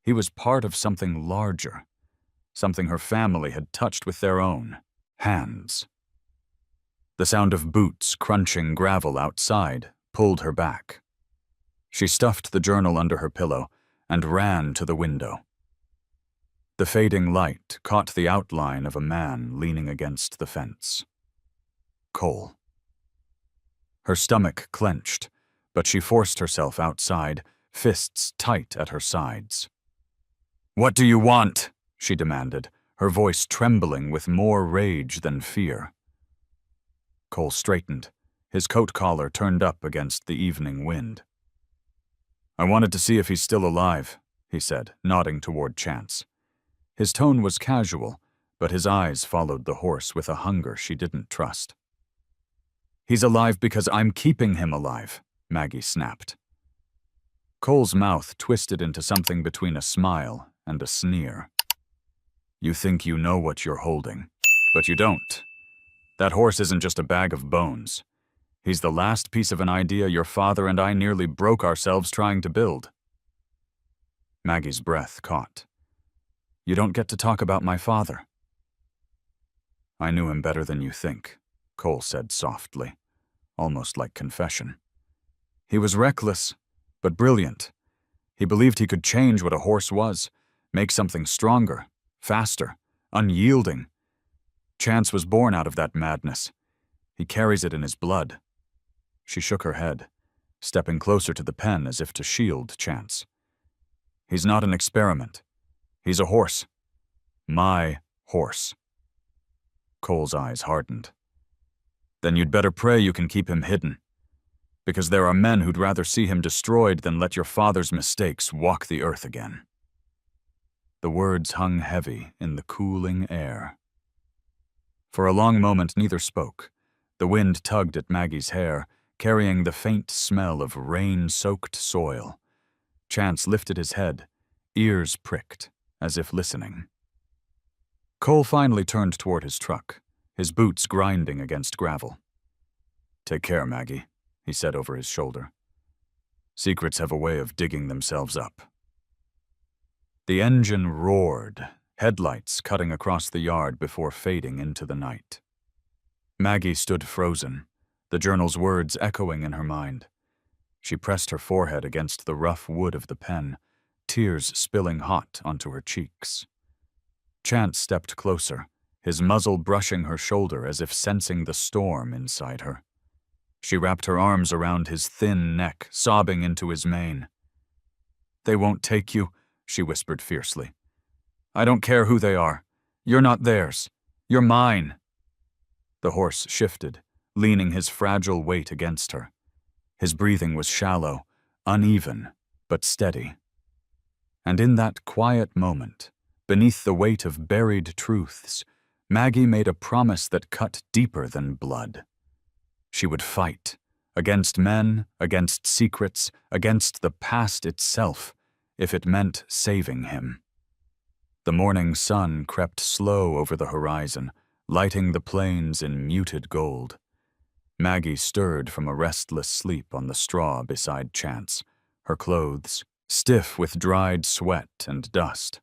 He was part of something larger, something her family had touched with their own hands. The sound of boots crunching gravel outside pulled her back. She stuffed the journal under her pillow and ran to the window. The fading light caught the outline of a man leaning against the fence. Cole. Her stomach clenched, but she forced herself outside, fists tight at her sides. "What do you want?" she demanded, her voice trembling with more rage than fear. Cole straightened, his coat collar turned up against the evening wind. "I wanted to see if he's still alive," he said, nodding toward Chance. His tone was casual, but his eyes followed the horse with a hunger she didn't trust. "He's alive because I'm keeping him alive," Maggie snapped. Cole's mouth twisted into something between a smile and a sneer. "You think you know what you're holding, but you don't. That horse isn't just a bag of bones. He's the last piece of an idea your father and I nearly broke ourselves trying to build." Maggie's breath caught. "You don't get to talk about my father." "I knew him better than you think," Cole said softly, almost like confession. "He was reckless, but brilliant. He believed he could change what a horse was, make something stronger, faster, unyielding. Chance was born out of that madness. He carries it in his blood." She shook her head, stepping closer to the pen as if to shield Chance. "He's not an experiment. He's a horse. My horse." Cole's eyes hardened. "Then you'd better pray you can keep him hidden, because there are men who'd rather see him destroyed than let your father's mistakes walk the earth again." The words hung heavy in the cooling air. For a long moment neither spoke. The wind tugged at Maggie's hair, carrying the faint smell of rain-soaked soil. Chance lifted his head, ears pricked, as if listening. Cole finally turned toward his truck, his boots grinding against gravel. "Take care, Maggie," he said over his shoulder. "Secrets have a way of digging themselves up." The engine roared, headlights cutting across the yard before fading into the night. Maggie stood frozen, the journal's words echoing in her mind. She pressed her forehead against the rough wood of the pen, tears spilling hot onto her cheeks. Chance stepped closer, his muzzle brushing her shoulder as if sensing the storm inside her. She wrapped her arms around his thin neck, sobbing into his mane. "They won't take you," she whispered fiercely. "I don't care who they are. You're not theirs. You're mine." The horse shifted, leaning his fragile weight against her. His breathing was shallow, uneven, but steady. And in that quiet moment, beneath the weight of buried truths, Maggie made a promise that cut deeper than blood. She would fight, against men, against secrets, against the past itself, if it meant saving him. The morning sun crept slow over the horizon, lighting the plains in muted gold. Maggie stirred from a restless sleep on the straw beside Chance, her clothes stiff with dried sweat and dust.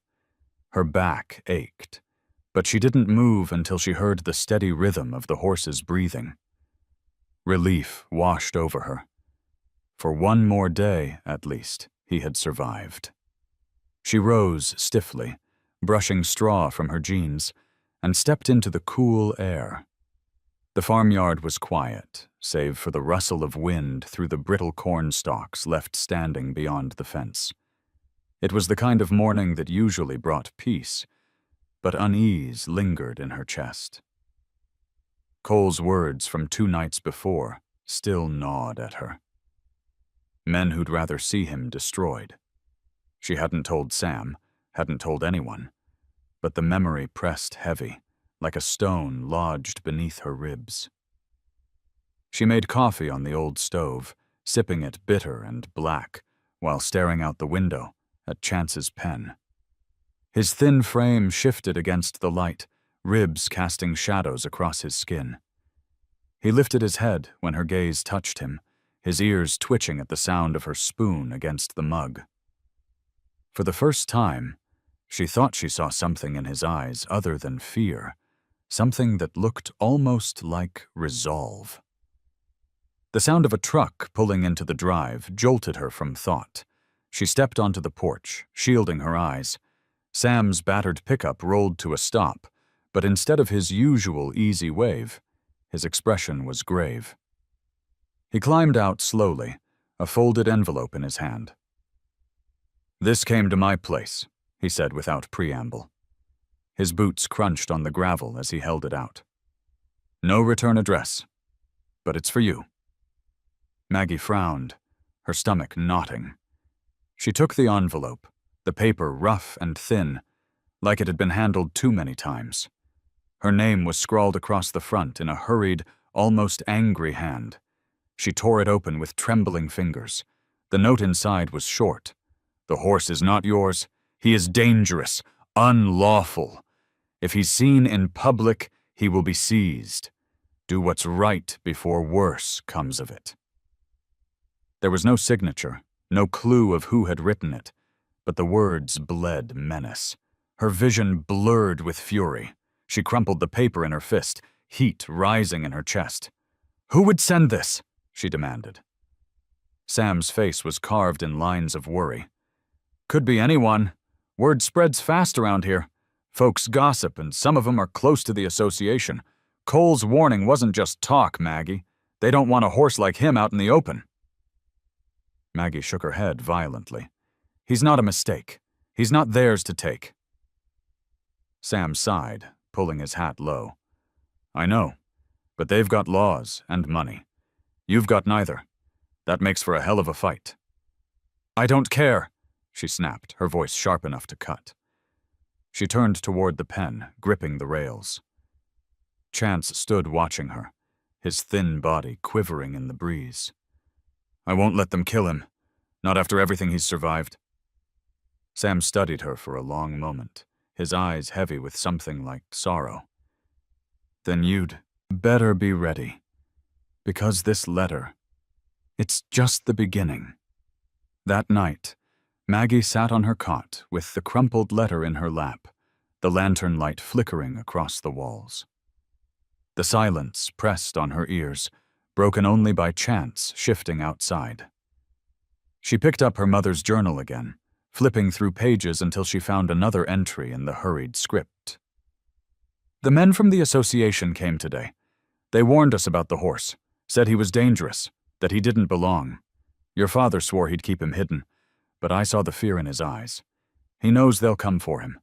Her back ached, but she didn't move until she heard the steady rhythm of the horse's breathing. Relief washed over her. For one more day, at least, he had survived. She rose stiffly, brushing straw from her jeans, and stepped into the cool air. The farmyard was quiet, save for the rustle of wind through the brittle corn stalks left standing beyond the fence. It was the kind of morning that usually brought peace, but unease lingered in her chest. Cole's words from 2 nights before still gnawed at her. Men who'd rather see him destroyed. She hadn't told Sam, hadn't told anyone, but the memory pressed heavy, like a stone lodged beneath her ribs. She made coffee on the old stove, sipping it bitter and black, while staring out the window at Chance's pen. His thin frame shifted against the light, ribs casting shadows across his skin. He lifted his head when her gaze touched him, his ears twitching at the sound of her spoon against the mug. For the first time, she thought she saw something in his eyes other than fear, something that looked almost like resolve. The sound of a truck pulling into the drive jolted her from thought. She stepped onto the porch, shielding her eyes. Sam's battered pickup rolled to a stop, but instead of his usual easy wave, his expression was grave. He climbed out slowly, a folded envelope in his hand. "This came to my place," he said without preamble. His boots crunched on the gravel as he held it out. "No return address, but it's for you." Maggie frowned, her stomach knotting. She took the envelope, the paper rough and thin, like it had been handled too many times. Her name was scrawled across the front in a hurried, almost angry hand. She tore it open with trembling fingers. The note inside was short. "The horse is not yours. He is dangerous, unlawful. If he's seen in public, he will be seized. Do what's right before worse comes of it." There was no signature, no clue of who had written it, but the words bled menace. Her vision blurred with fury. She crumpled the paper in her fist, heat rising in her chest. "Who would send this?" she demanded. Sam's face was carved in lines of worry. "Could be anyone. Word spreads fast around here. Folks gossip, and some of them are close to the association. Cole's warning wasn't just talk, Maggie. They don't want a horse like him out in the open." Maggie shook her head violently. "He's not a mistake. He's not theirs to take." Sam sighed, pulling his hat low. "I know, but they've got laws and money. You've got neither. That makes for a hell of a fight." "I don't care," she snapped, her voice sharp enough to cut. She turned toward the pen, gripping the rails. Chance stood watching her, his thin body quivering in the breeze. "I won't let them kill him, not after everything he's survived." Sam studied her for a long moment, his eyes heavy with something like sorrow. "Then you'd better be ready, because this letter, it's just the beginning." That night, Maggie sat on her cot with the crumpled letter in her lap, the lantern light flickering across the walls. The silence pressed on her ears, broken only by Chance shifting outside. She picked up her mother's journal again, flipping through pages until she found another entry in the hurried script. "The men from the association came today. They warned us about the horse, said he was dangerous, that he didn't belong. Your father swore he'd keep him hidden, but I saw the fear in his eyes. He knows they'll come for him.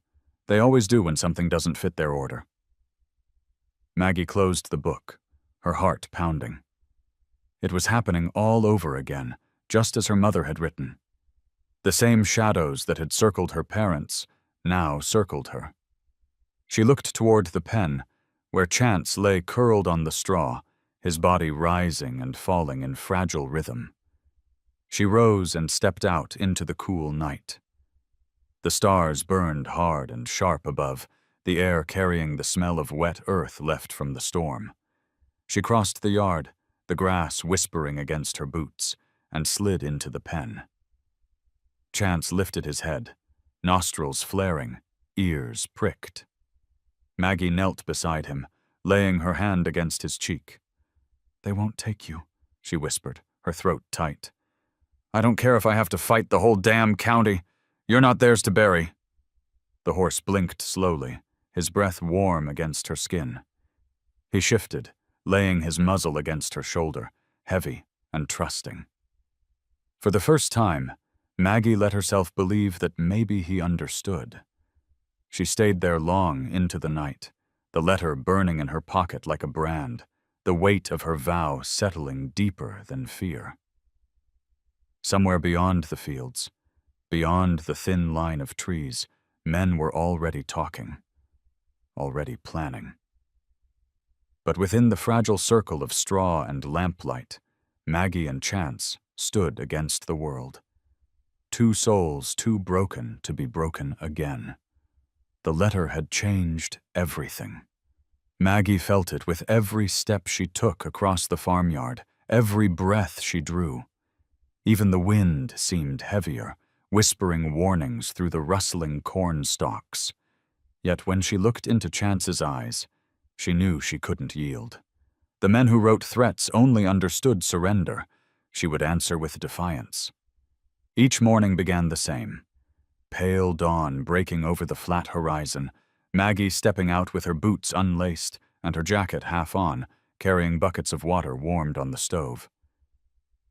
They always do when something doesn't fit their order." Maggie closed the book, her heart pounding. It was happening all over again, just as her mother had written. The same shadows that had circled her parents now circled her. She looked toward the pen, where Chance lay curled on the straw, his body rising and falling in fragile rhythm. She rose and stepped out into the cool night. The stars burned hard and sharp above, the air carrying the smell of wet earth left from the storm. She crossed the yard, the grass whispering against her boots, and slid into the pen. Chance lifted his head, nostrils flaring, ears pricked. Maggie knelt beside him, laying her hand against his cheek. "They won't take you," she whispered, her throat tight. "I don't care if I have to fight the whole damn county. You're not theirs to bury." The horse blinked slowly, his breath warm against her skin. He shifted, laying his muzzle against her shoulder, heavy and trusting. For the first time, Maggie let herself believe that maybe he understood. She stayed there long into the night, the letter burning in her pocket like a brand, the weight of her vow settling deeper than fear. Somewhere beyond the fields, beyond the thin line of trees, men were already talking, already planning. But within the fragile circle of straw and lamplight, Maggie and Chance stood against the world. Two souls too broken to be broken again. The letter had changed everything. Maggie felt it with every step she took across the farmyard, every breath she drew. Even the wind seemed heavier, whispering warnings through the rustling corn stalks. Yet when she looked into Chance's eyes, she knew she couldn't yield. The men who wrote threats only understood surrender. She would answer with defiance. Each morning began the same. Pale dawn breaking over the flat horizon, Maggie stepping out with her boots unlaced and her jacket half on, carrying buckets of water warmed on the stove.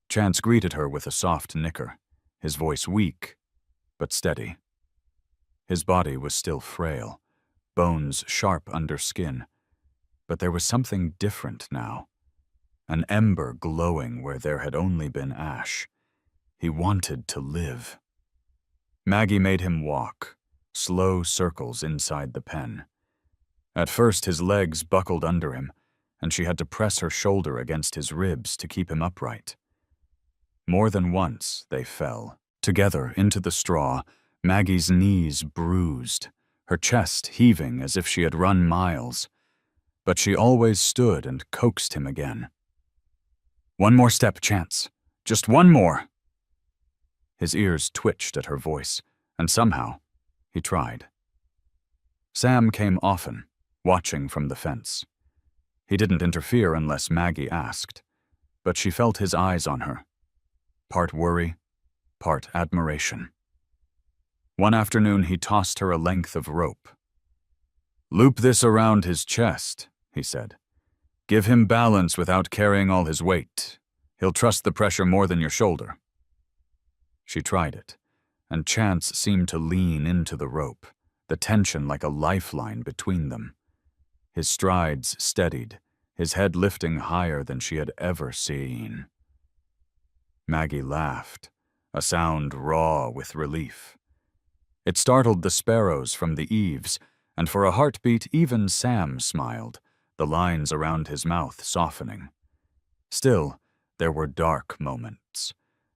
Chance greeted her with a soft nicker, his voice weak, but steady. His body was still frail, bones sharp under skin, but there was something different now. An ember glowing where there had only been ash. He wanted to live. Maggie made him walk, slow circles inside the pen. At first his legs buckled under him, and she had to press her shoulder against his ribs to keep him upright. More than once they fell, together into the straw, Maggie's knees bruised, her chest heaving as if she had run miles. But she always stood and coaxed him again. "One more step, Chance. Just one more." His ears twitched at her voice, and somehow he tried. Sam came often, watching from the fence. He didn't interfere unless Maggie asked, but she felt his eyes on her. Part worry, part admiration. One afternoon he tossed her a length of rope. "Loop this around his chest," he said. "Give him balance without carrying all his weight. He'll trust the pressure more than your shoulder." She tried it, and Chance seemed to lean into the rope, the tension like a lifeline between them. His strides steadied, his head lifting higher than she had ever seen. Maggie laughed, a sound raw with relief. It startled the sparrows from the eaves, and for a heartbeat even Sam smiled, the lines around his mouth softening. Still, there were dark moments.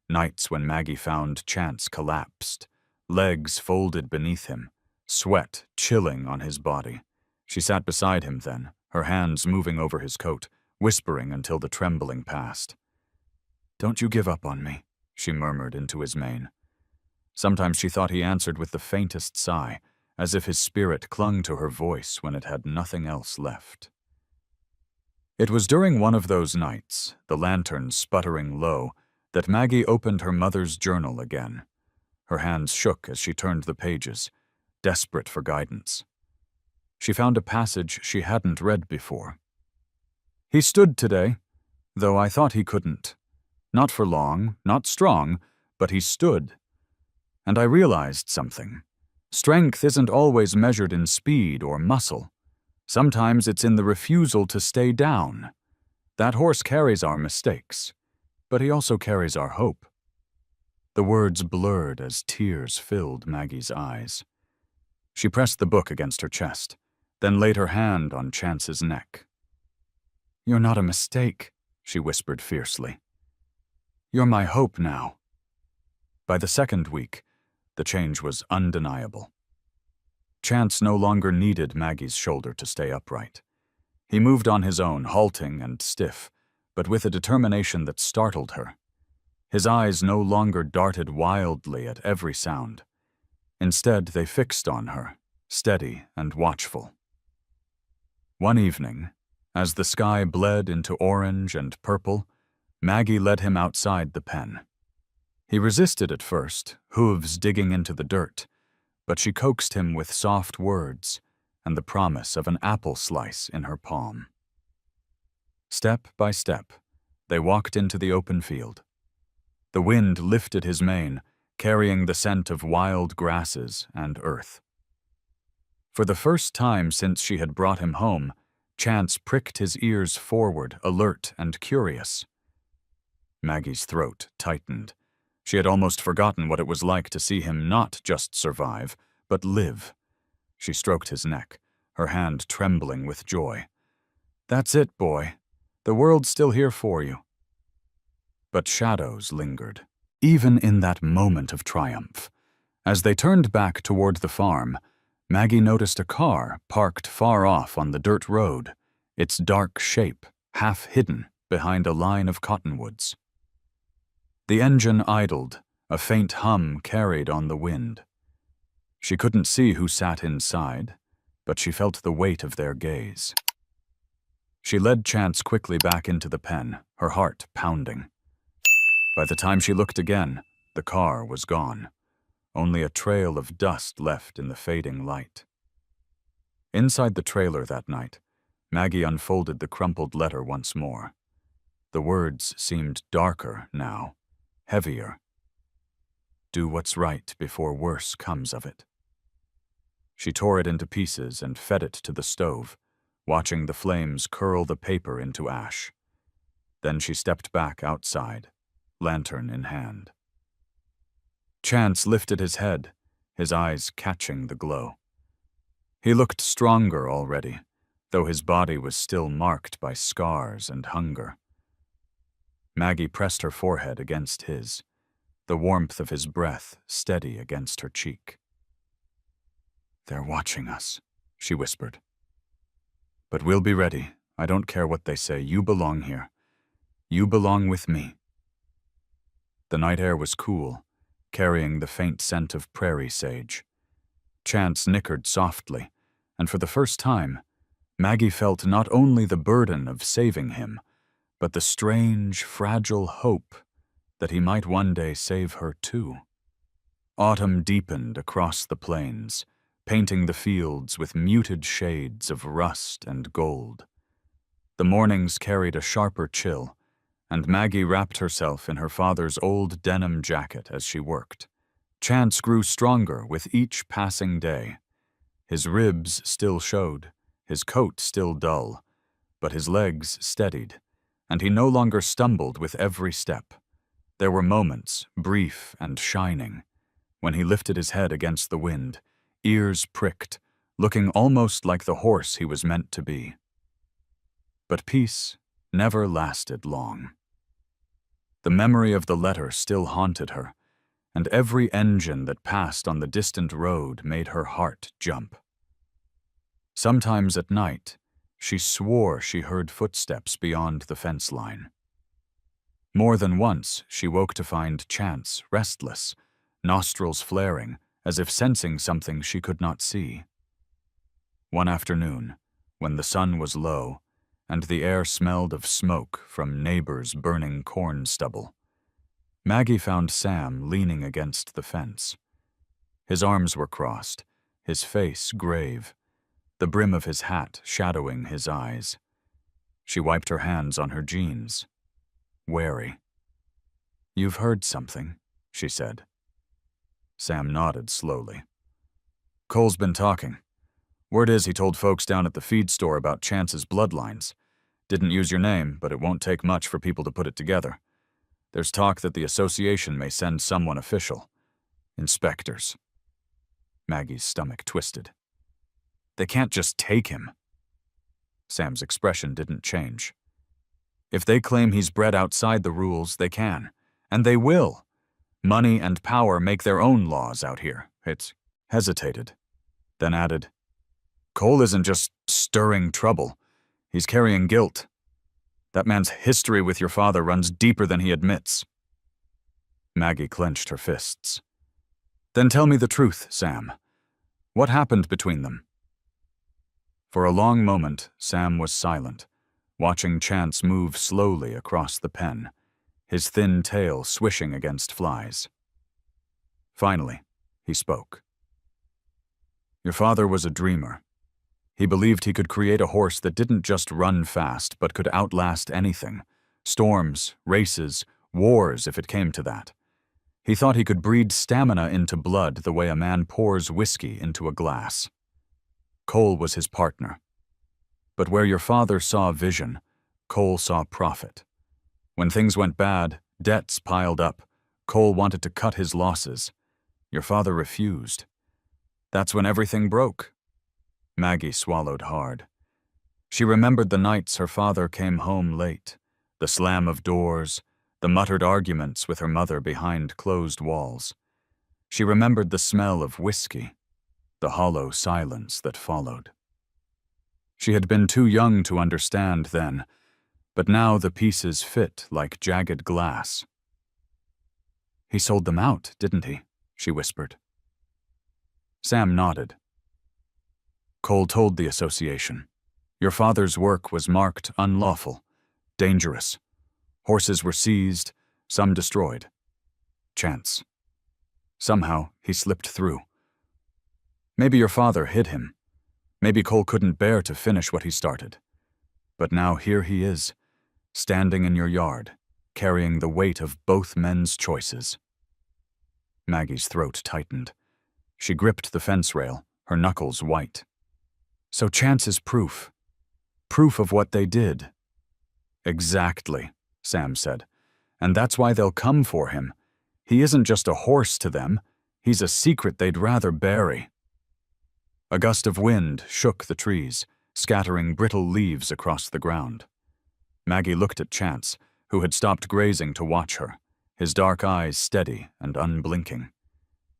Nights when Maggie found Chance collapsed, legs folded beneath him, sweat chilling on his body. She sat beside him then, her hands moving over his coat, whispering until the trembling passed. "Don't you give up on me," she murmured into his mane. Sometimes she thought he answered with the faintest sigh, as if his spirit clung to her voice when it had nothing else left. It was during one of those nights, the lantern sputtering low, that Maggie opened her mother's journal again. Her hands shook as she turned the pages, desperate for guidance. She found a passage she hadn't read before. "He stood today, though I thought he couldn't. Not for long, not strong, but he stood. And I realized something. Strength isn't always measured in speed or muscle. Sometimes it's in the refusal to stay down. That horse carries our mistakes, but he also carries our hope." The words blurred as tears filled Maggie's eyes. She pressed the book against her chest, then laid her hand on Chance's neck. "You're not a mistake," she whispered fiercely. "You're my hope now." By the second week, the change was undeniable. Chance no longer needed Maggie's shoulder to stay upright. He moved on his own, halting and stiff, but with a determination that startled her. His eyes no longer darted wildly at every sound. Instead, they fixed on her, steady and watchful. One evening, as the sky bled into orange and purple, Maggie led him outside the pen. He resisted at first, hooves digging into the dirt, but she coaxed him with soft words and the promise of an apple slice in her palm. Step by step, they walked into the open field. The wind lifted his mane, carrying the scent of wild grasses and earth. For the first time since she had brought him home, Chance pricked his ears forward, alert and curious. Maggie's throat tightened. She had almost forgotten what it was like to see him not just survive, but live. She stroked his neck, her hand trembling with joy. "That's it, boy. The world's still here for you." But shadows lingered, even in that moment of triumph. As they turned back toward the farm, Maggie noticed a car parked far off on the dirt road, its dark shape half hidden behind a line of cottonwoods. The engine idled, a faint hum carried on the wind. She couldn't see who sat inside, but she felt the weight of their gaze. She led Chance quickly back into the pen, her heart pounding. By the time she looked again, the car was gone, only a trail of dust left in the fading light. Inside the trailer that night, Maggie unfolded the crumpled letter once more. The words seemed darker now, heavier. Do what's right before worse comes of it. She tore it into pieces and fed it to the stove, watching the flames curl the paper into ash. Then she stepped back outside, lantern in hand. Chance lifted his head, his eyes catching the glow. He looked stronger already, though his body was still marked by scars and hunger. Maggie pressed her forehead against his, the warmth of his breath steady against her cheek. "They're watching us," she whispered. "But we'll be ready. I don't care what they say. You belong here. You belong with me." The night air was cool, carrying the faint scent of prairie sage. Chance nickered softly, and for the first time, Maggie felt not only the burden of saving him, but the strange, fragile hope that he might one day save her too. Autumn deepened across the plains, painting the fields with muted shades of rust and gold. The mornings carried a sharper chill, and Maggie wrapped herself in her father's old denim jacket as she worked. Chance grew stronger with each passing day. His ribs still showed, his coat still dull, but his legs steadied, and he no longer stumbled with every step. There were moments, brief and shining, when he lifted his head against the wind, ears pricked, looking almost like the horse he was meant to be. But peace never lasted long. The memory of the letter still haunted her, and every engine that passed on the distant road made her heart jump. Sometimes at night, she swore she heard footsteps beyond the fence line. More than once, she woke to find Chance restless, nostrils flaring, as if sensing something she could not see. One afternoon, when the sun was low, and the air smelled of smoke from neighbors' burning corn stubble, Maggie found Sam leaning against the fence. His arms were crossed, his face grave, the brim of his hat shadowing his eyes. She wiped her hands on her jeans, wary. "You've heard something," she said. Sam nodded slowly. "Cole's been talking. Word is he told folks down at the feed store about Chance's bloodlines. Didn't use your name, but it won't take much for people to put it together. There's talk that the association may send someone official. Inspectors." Maggie's stomach twisted. "They can't just take him." Sam's expression didn't change. "If they claim he's bred outside the rules, they can. And they will. Money and power make their own laws out here." It hesitated, then added, "Cole isn't just stirring trouble. He's carrying guilt. That man's history with your father runs deeper than he admits." Maggie clenched her fists. "Then tell me the truth, Sam. What happened between them?" For a long moment, Sam was silent, watching Chance move slowly across the pen, his thin tail swishing against flies. Finally, he spoke. "Your father was a dreamer. He believed he could create a horse that didn't just run fast, but could outlast anything. Storms, races, wars, if it came to that. He thought he could breed stamina into blood the way a man pours whiskey into a glass. Cole was his partner. But where your father saw vision, Cole saw profit. When things went bad, debts piled up. Cole wanted to cut his losses. Your father refused. That's when everything broke." Maggie swallowed hard. She remembered the nights her father came home late, the slam of doors, the muttered arguments with her mother behind closed walls. She remembered the smell of whiskey, the hollow silence that followed. She had been too young to understand then, but now the pieces fit like jagged glass. "He sold them out, didn't he?" she whispered. Sam nodded. "Cole told the association. Your father's work was marked unlawful, dangerous. Horses were seized, some destroyed. Chance. Somehow, he slipped through. Maybe your father hid him. Maybe Cole couldn't bear to finish what he started. But now here he is, standing in your yard, carrying the weight of both men's choices." Maggie's throat tightened. She gripped the fence rail, her knuckles white. "So Chance is proof. Proof of what they did." "Exactly," Sam said. "And that's why they'll come for him. He isn't just a horse to them. He's a secret they'd rather bury." A gust of wind shook the trees, scattering brittle leaves across the ground. Maggie looked at Chance, who had stopped grazing to watch her, his dark eyes steady and unblinking.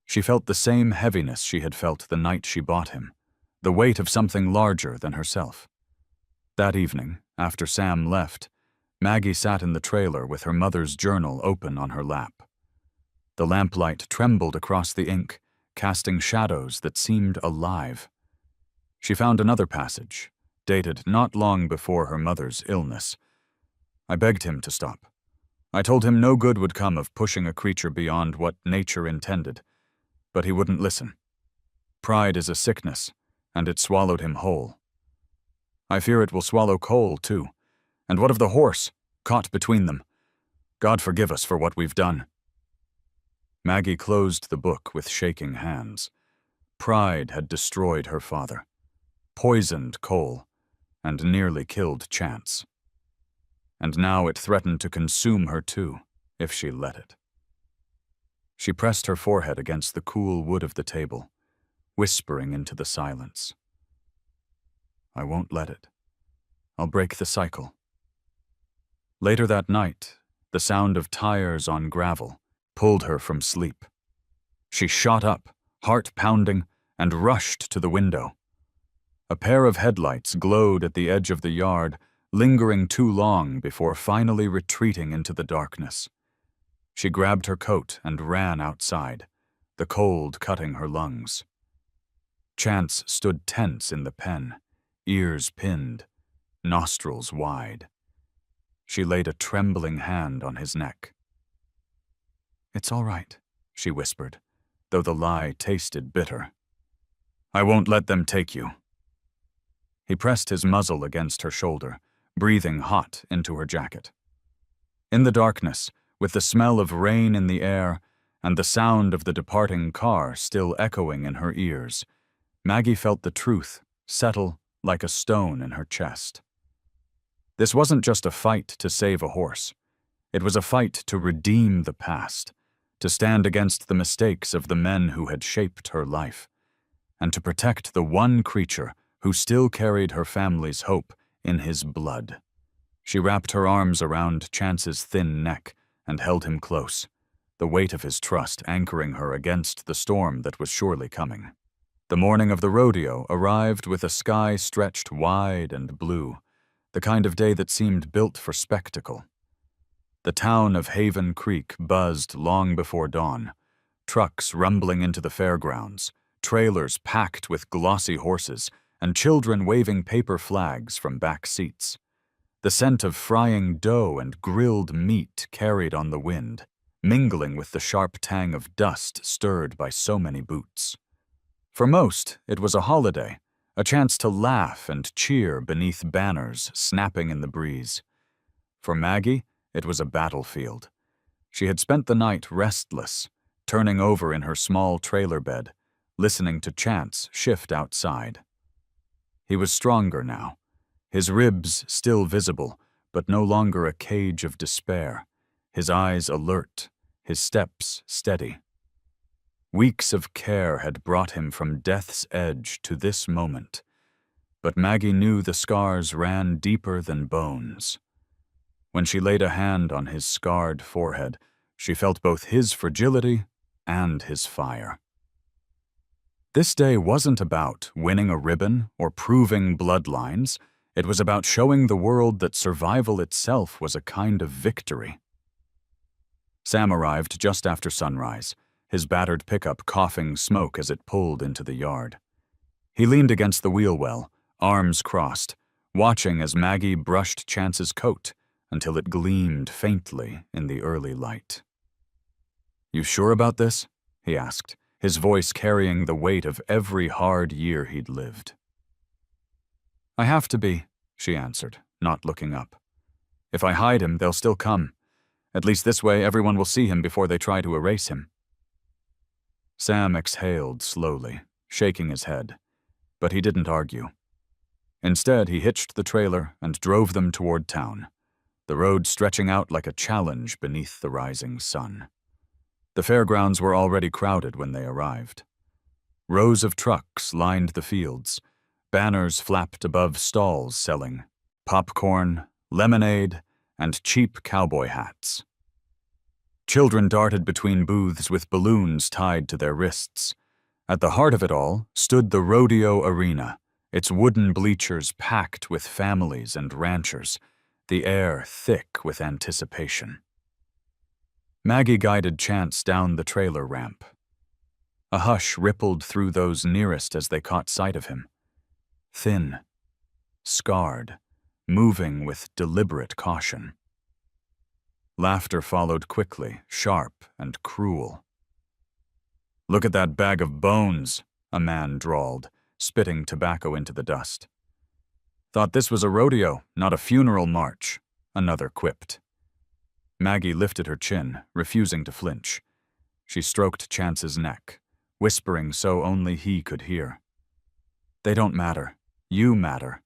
She felt the same heaviness she had felt the night she bought him, the weight of something larger than herself. That evening, after Sam left, Maggie sat in the trailer with her mother's journal open on her lap. The lamplight trembled across the ink, casting shadows that seemed alive. She found another passage, dated not long before her mother's illness. "I begged him to stop. I told him no good would come of pushing a creature beyond what nature intended, but he wouldn't listen. Pride is a sickness, and it swallowed him whole. I fear it will swallow Cole, too. And what of the horse, caught between them? God forgive us for what we've done." Maggie closed the book with shaking hands. Pride had destroyed her father, poisoned Cole, and nearly killed Chance. And now it threatened to consume her too, if she let it. She pressed her forehead against the cool wood of the table, whispering into the silence. "I won't let it. I'll break the cycle." Later that night, the sound of tires on gravel pulled her from sleep. She shot up, heart pounding, and rushed to the window. A pair of headlights glowed at the edge of the yard, lingering too long before finally retreating into the darkness. She grabbed her coat and ran outside, the cold cutting her lungs. Chance stood tense in the pen, ears pinned, nostrils wide. She laid a trembling hand on his neck. "It's all right," she whispered, though the lie tasted bitter. "I won't let them take you." He pressed his muzzle against her shoulder, breathing hot into her jacket. In the darkness, with the smell of rain in the air and the sound of the departing car still echoing in her ears, Maggie felt the truth settle like a stone in her chest. This wasn't just a fight to save a horse. It was a fight to redeem the past, to stand against the mistakes of the men who had shaped her life, and to protect the one creature who still carried her family's hope in his blood. She wrapped her arms around Chance's thin neck and held him close, the weight of his trust anchoring her against the storm that was surely coming. The morning of the rodeo arrived with a sky stretched wide and blue, the kind of day that seemed built for spectacle. The town of Haven Creek buzzed long before dawn, trucks rumbling into the fairgrounds, trailers packed with glossy horses, and children waving paper flags from back seats. The scent of frying dough and grilled meat carried on the wind, mingling with the sharp tang of dust stirred by so many boots. For most, it was a holiday, a chance to laugh and cheer beneath banners snapping in the breeze. For Maggie, it was a battlefield. She had spent the night restless, turning over in her small trailer bed, listening to Chance shift outside. He was stronger now, his ribs still visible, but no longer a cage of despair, his eyes alert, his steps steady. Weeks of care had brought him from death's edge to this moment, but Maggie knew the scars ran deeper than bones. When she laid a hand on his scarred forehead, she felt both his fragility and his fire. This day wasn't about winning a ribbon or proving bloodlines. It was about showing the world that survival itself was a kind of victory. Sam arrived just after sunrise, his battered pickup coughing smoke as it pulled into the yard. He leaned against the wheel well, arms crossed, watching as Maggie brushed Chance's coat until it gleamed faintly in the early light. "You sure about this?" he asked, his voice carrying the weight of every hard year he'd lived. "I have to be," she answered, not looking up. "If I hide him, they'll still come. At least this way everyone will see him before they try to erase him." Sam exhaled slowly, shaking his head, but he didn't argue. Instead, he hitched the trailer and drove them toward town, the road stretching out like a challenge beneath the rising sun. The fairgrounds were already crowded when they arrived. Rows of trucks lined the fields. Banners flapped above stalls selling popcorn, lemonade, and cheap cowboy hats. Children darted between booths with balloons tied to their wrists. At the heart of it all stood the rodeo arena, its wooden bleachers packed with families and ranchers, the air thick with anticipation. Maggie guided Chance down the trailer ramp. A hush rippled through those nearest as they caught sight of him. Thin, scarred, moving with deliberate caution. Laughter followed quickly, sharp and cruel. "Look at that bag of bones," a man drawled, spitting tobacco into the dust. "Thought this was a rodeo, not a funeral march," another quipped. Maggie lifted her chin, refusing to flinch. She stroked Chance's neck, whispering so only he could hear. "They don't matter. You matter."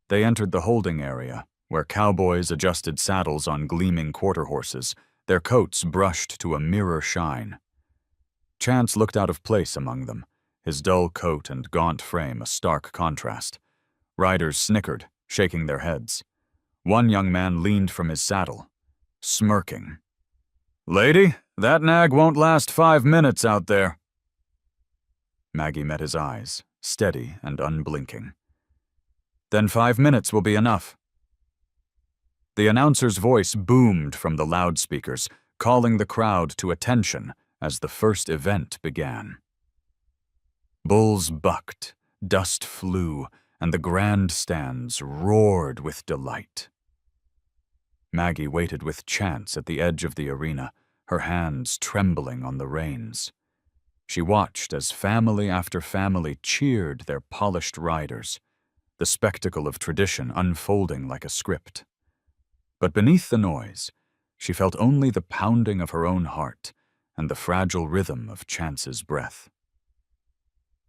They entered the holding area, where cowboys adjusted saddles on gleaming quarter horses, their coats brushed to a mirror shine. Chance looked out of place among them, his dull coat and gaunt frame a stark contrast. Riders snickered, shaking their heads. One young man leaned from his saddle, smirking. "Lady, that nag won't last 5 minutes out there." Maggie met his eyes, steady and unblinking. "Then 5 minutes will be enough." The announcer's voice boomed from the loudspeakers, calling the crowd to attention as the first event began. Bulls bucked, dust flew, and the grandstands roared with delight. Maggie waited with Chance at the edge of the arena, her hands trembling on the reins. She watched as family after family cheered their polished riders, the spectacle of tradition unfolding like a script. But beneath the noise, she felt only the pounding of her own heart and the fragile rhythm of Chance's breath.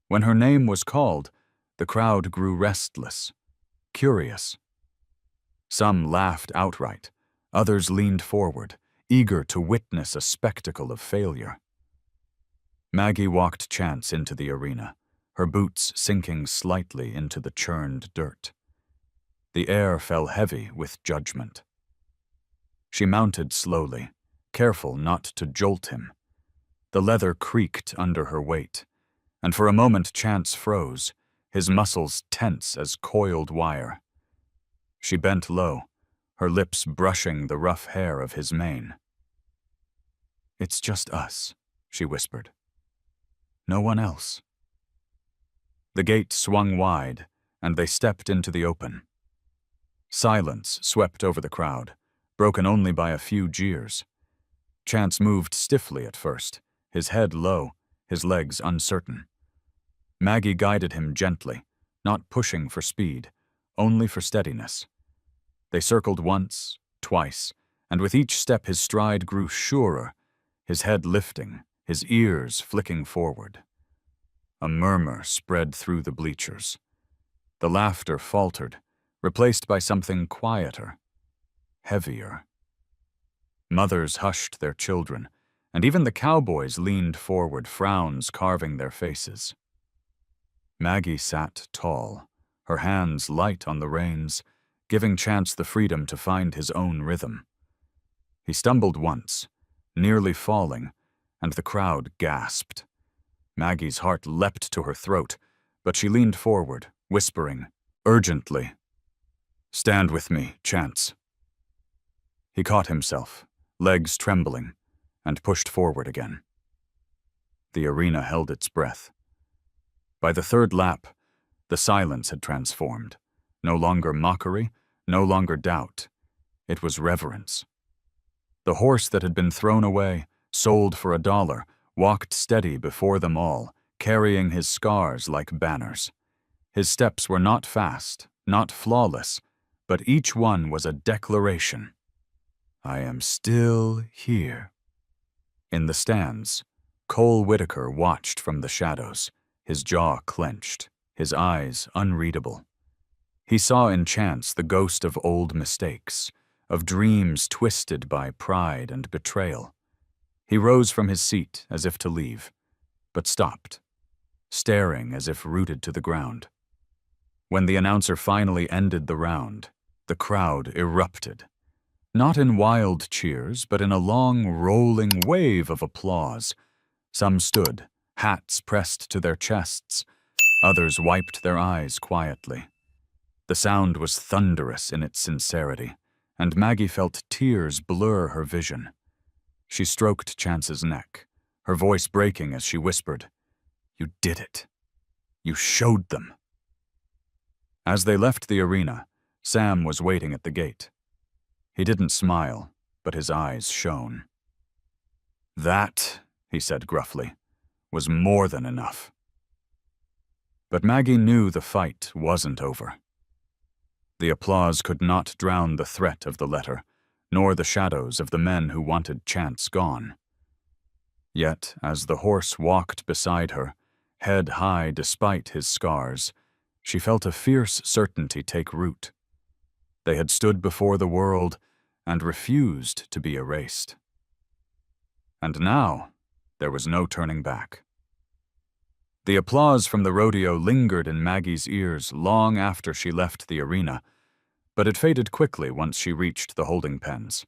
When her name was called, the crowd grew restless, curious. Some laughed outright, others leaned forward, eager to witness a spectacle of failure. Maggie walked Chance into the arena, her boots sinking slightly into the churned dirt. The air fell heavy with judgment. She mounted slowly, careful not to jolt him. The leather creaked under her weight, and for a moment Chance froze, his muscles tense as coiled wire. She bent low, her lips brushing the rough hair of his mane. "It's just us," she whispered. "No one else." The gate swung wide, and they stepped into the open. Silence swept over the crowd, broken only by a few jeers. Chance moved stiffly at first, his head low, his legs uncertain. Maggie guided him gently, not pushing for speed, only for steadiness. They circled once, twice, and with each step his stride grew surer, his head lifting, his ears flicking forward. A murmur spread through the bleachers. The laughter faltered, replaced by something quieter, heavier. Mothers hushed their children, and even the cowboys leaned forward, frowns carving their faces. Maggie sat tall, her hands light on the reins, giving Chance the freedom to find his own rhythm. He stumbled once, nearly falling, and the crowd gasped. Maggie's heart leapt to her throat, but she leaned forward, whispering, urgently, Stand with me, Chance. He caught himself, legs trembling, and pushed forward again. The arena held its breath. By the third lap, the silence had transformed. No longer mockery, no longer doubt. It was reverence. The horse that had been thrown away, sold for $1, walked steady before them all, carrying his scars like banners. His steps were not fast, not flawless, but each one was a declaration. I am still here. In the stands, Cole Whitaker watched from the shadows, his jaw clenched, his eyes unreadable. He saw in Chance the ghost of old mistakes, of dreams twisted by pride and betrayal. He rose from his seat as if to leave, but stopped, staring as if rooted to the ground. When the announcer finally ended the round, the crowd erupted. Not in wild cheers, but in a long, rolling wave of applause. Some stood, hats pressed to their chests. Others wiped their eyes quietly. The sound was thunderous in its sincerity, and Maggie felt tears blur her vision. She stroked Chance's neck, her voice breaking as she whispered, "You did it. You showed them." As they left the arena, Sam was waiting at the gate. He didn't smile, but his eyes shone. "That," he said gruffly, "was more than enough." But Maggie knew the fight wasn't over. The applause could not drown the threat of the letter, nor the shadows of the men who wanted Chance gone. Yet, as the horse walked beside her, head high despite his scars, she felt a fierce certainty take root. They had stood before the world and refused to be erased. And now, there was no turning back. The applause from the rodeo lingered in Maggie's ears long after she left the arena, but it faded quickly once she reached the holding pens.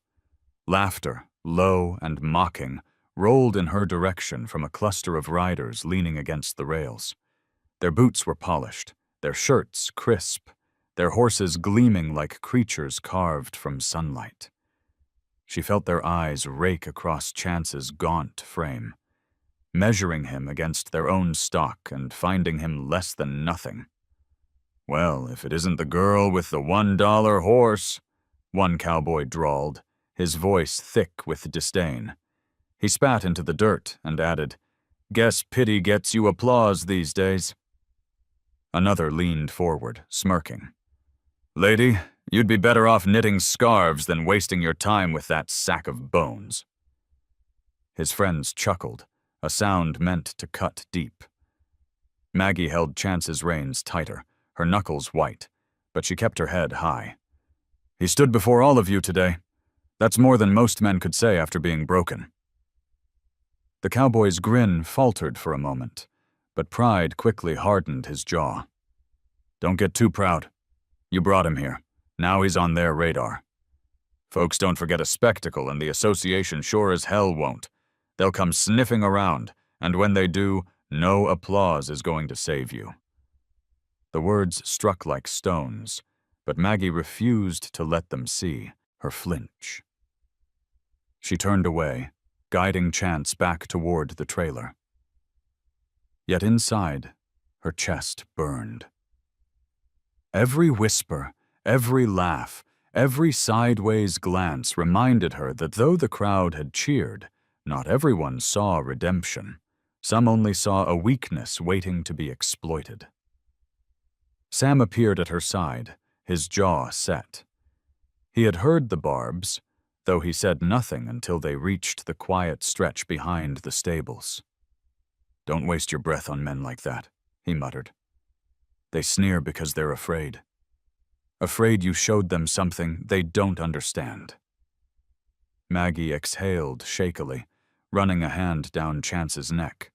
Laughter, low and mocking, rolled in her direction from a cluster of riders leaning against the rails. Their boots were polished, their shirts crisp, their horses gleaming like creatures carved from sunlight. She felt their eyes rake across Chance's gaunt frame, measuring him against their own stock and finding him less than nothing. "Well, if it isn't the girl with the $1 horse," one cowboy drawled, his voice thick with disdain. He spat into the dirt and added, "Guess pity gets you applause these days." Another leaned forward, smirking. "Lady, you'd be better off knitting scarves than wasting your time with that sack of bones." His friends chuckled, a sound meant to cut deep. Maggie held Chance's reins tighter, her knuckles white, but she kept her head high. "He stood before all of you today. That's more than most men could say after being broken." The cowboy's grin faltered for a moment, but pride quickly hardened his jaw. "Don't get too proud. You brought him here. Now he's on their radar. Folks don't forget a spectacle, and the association sure as hell won't. They'll come sniffing around, and when they do, no applause is going to save you." The words struck like stones, but Maggie refused to let them see her flinch. She turned away, guiding Chance back toward the trailer. Yet inside, her chest burned. Every whisper, every laugh, every sideways glance reminded her that though the crowd had cheered, not everyone saw redemption. Some only saw a weakness waiting to be exploited. Sam appeared at her side, his jaw set. He had heard the barbs, though he said nothing until they reached the quiet stretch behind the stables. "Don't waste your breath on men like that," he muttered. "They sneer because they're afraid. Afraid you showed them something they don't understand." Maggie exhaled shakily, running a hand down Chance's neck.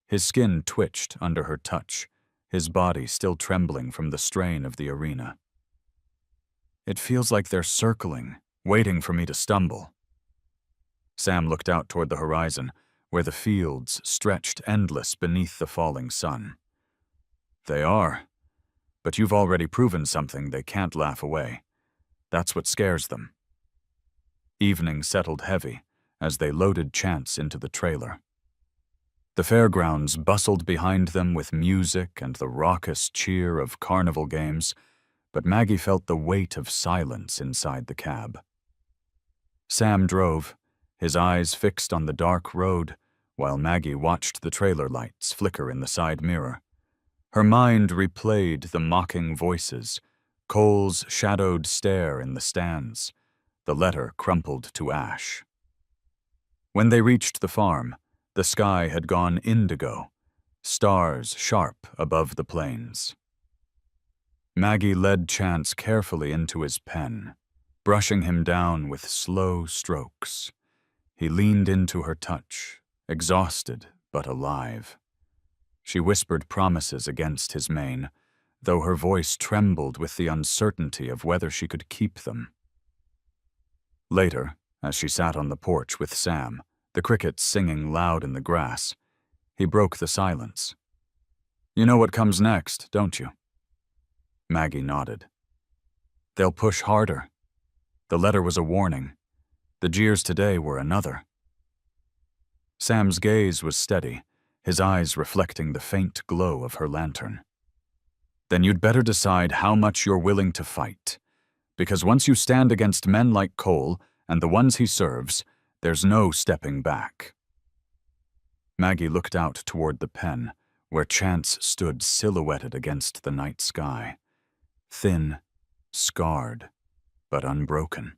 His skin twitched under her touch, his body still trembling from the strain of the arena. "It feels like they're circling, waiting for me to stumble." Sam looked out toward the horizon, where the fields stretched endless beneath the falling sun. "They are. but you've already proven something they can't laugh away. That's what scares them. Evening settled heavy as they loaded Chance into the trailer. The fairgrounds bustled behind them with music and the raucous cheer of carnival games, but Maggie felt the weight of silence inside the cab. Sam drove, his eyes fixed on the dark road, while Maggie watched the trailer lights flicker in the side mirror. Her mind replayed the mocking voices, Cole's shadowed stare in the stands, the letter crumpled to ash. When they reached the farm, the sky had gone indigo, stars sharp above the plains. Maggie led Chance carefully into his pen, brushing him down with slow strokes. He leaned into her touch, exhausted but alive. She whispered promises against his mane, though her voice trembled with the uncertainty of whether she could keep them. Later, as she sat on the porch with Sam, the crickets singing loud in the grass, he broke the silence. "You know what comes next, don't you?" Maggie nodded. "They'll push harder." The letter was a warning. The jeers today were another. Sam's gaze was steady, his eyes reflecting the faint glow of her lantern. "Then you'd better decide how much you're willing to fight. Because once you stand against men like Cole and the ones he serves, there's no stepping back." Maggie looked out toward the pen, where Chance stood silhouetted against the night sky. Thin, scarred, but unbroken.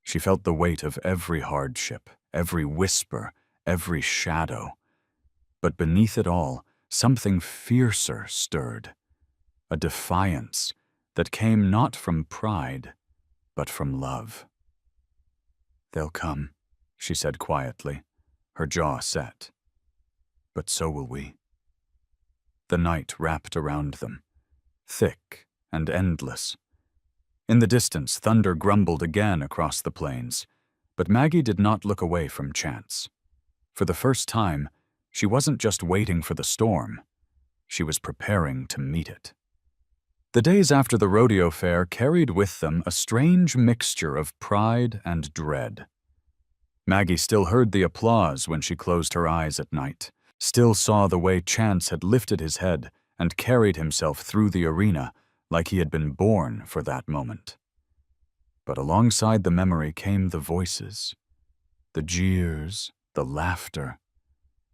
She felt the weight of every hardship, every whisper, every shadow. But beneath it all, something fiercer stirred. A defiance that came not from pride, but from love. "They'll come," she said quietly, her jaw set. "But so will we." The night wrapped around them, thick and endless. In the distance, thunder grumbled again across the plains, but Maggie did not look away from Chance. For the first time, she wasn't just waiting for the storm. She was preparing to meet it. The days after the rodeo fair carried with them a strange mixture of pride and dread. Maggie still heard the applause when she closed her eyes at night, still saw the way Chance had lifted his head and carried himself through the arena like he had been born for that moment. But alongside the memory came the voices, the jeers, the laughter,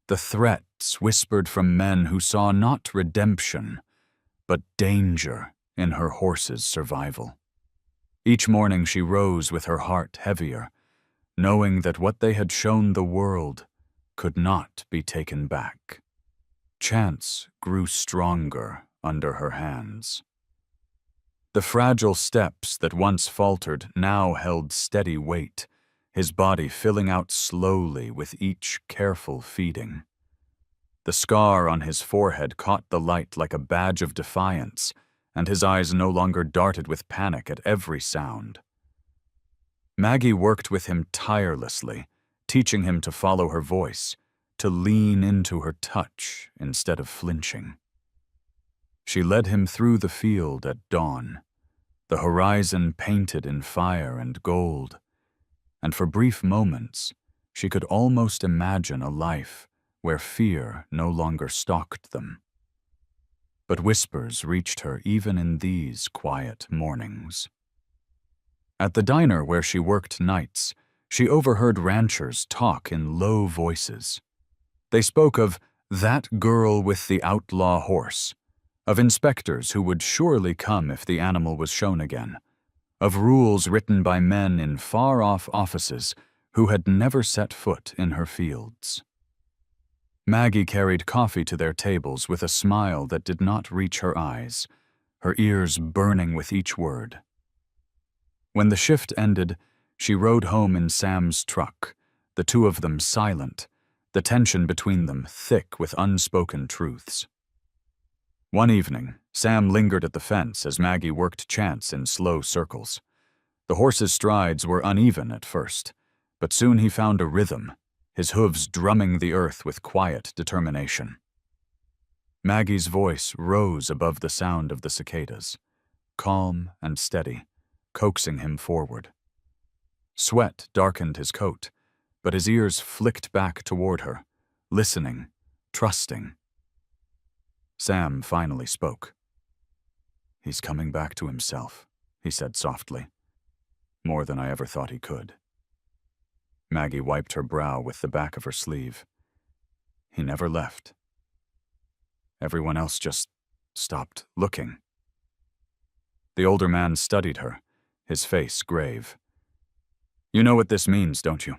the threats whispered from men who saw not redemption, but danger in her horse's survival. Each morning she rose with her heart heavier, knowing that what they had shown the world could not be taken back. Chance grew stronger under her hands. The fragile steps that once faltered now held steady weight, his body filling out slowly with each careful feeding. The scar on his forehead caught the light like a badge of defiance, and his eyes no longer darted with panic at every sound. Maggie worked with him tirelessly, teaching him to follow her voice, to lean into her touch instead of flinching. She led him through the field at dawn, the horizon painted in fire and gold, and for brief moments she could almost imagine a life where fear no longer stalked them. But whispers reached her even in these quiet mornings. At the diner where she worked nights, she overheard ranchers talk in low voices. They spoke of that girl with the outlaw horse, of inspectors who would surely come if the animal was shown again, of rules written by men in far-off offices who had never set foot in her fields. Maggie carried coffee to their tables with a smile that did not reach her eyes, her ears burning with each word. When the shift ended, she rode home in Sam's truck, the two of them silent, the tension between them thick with unspoken truths. One evening, Sam lingered at the fence as Maggie worked Chance in slow circles. The horse's strides were uneven at first, but soon he found a rhythm, his hooves drumming the earth with quiet determination. Maggie's voice rose above the sound of the cicadas, calm and steady, coaxing him forward. Sweat darkened his coat, but his ears flicked back toward her, listening, trusting. Sam finally spoke. "He's coming back to himself," he said softly. "More than I ever thought he could." Maggie wiped her brow with the back of her sleeve. "He never left. Everyone else just stopped looking." The older man studied her, his face grave. "You know what this means, don't you?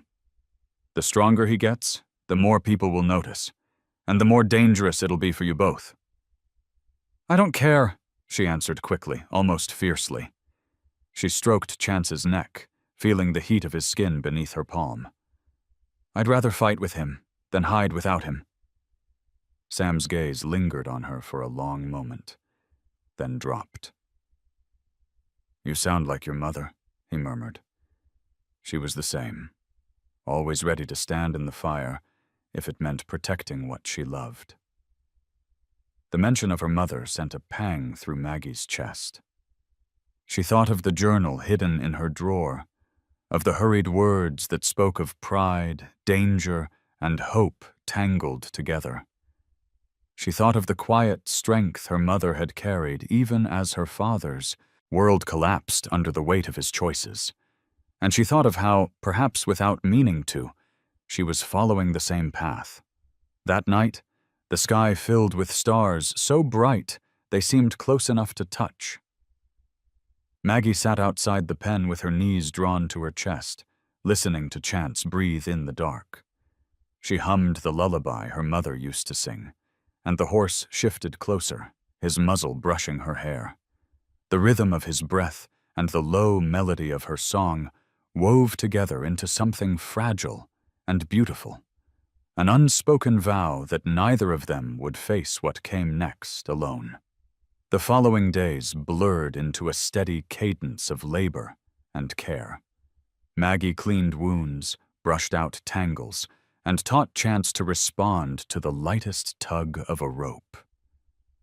The stronger he gets, the more people will notice, and the more dangerous it'll be for you both." "I don't care," she answered quickly, almost fiercely. She stroked Chance's neck, feeling the heat of his skin beneath her palm. "I'd rather fight with him than hide without him." Sam's gaze lingered on her for a long moment, then dropped. "You sound like your mother," he murmured. She was the same, always ready to stand in the fire if it meant protecting what she loved. The mention of her mother sent a pang through Maggie's chest. She thought of the journal hidden in her drawer, of the hurried words that spoke of pride, danger, and hope tangled together. She thought of the quiet strength her mother had carried even as her father's world collapsed under the weight of his choices. And she thought of how, perhaps without meaning to, she was following the same path. That night, the sky filled with stars so bright they seemed close enough to touch. Maggie sat outside the pen with her knees drawn to her chest, listening to Chance breathe in the dark. She hummed the lullaby her mother used to sing, and the horse shifted closer, his muzzle brushing her hair. The rhythm of his breath and the low melody of her song wove together into something fragile and beautiful, an unspoken vow that neither of them would face what came next alone. The following days blurred into a steady cadence of labor and care. Maggie cleaned wounds, brushed out tangles, and taught Chance to respond to the lightest tug of a rope.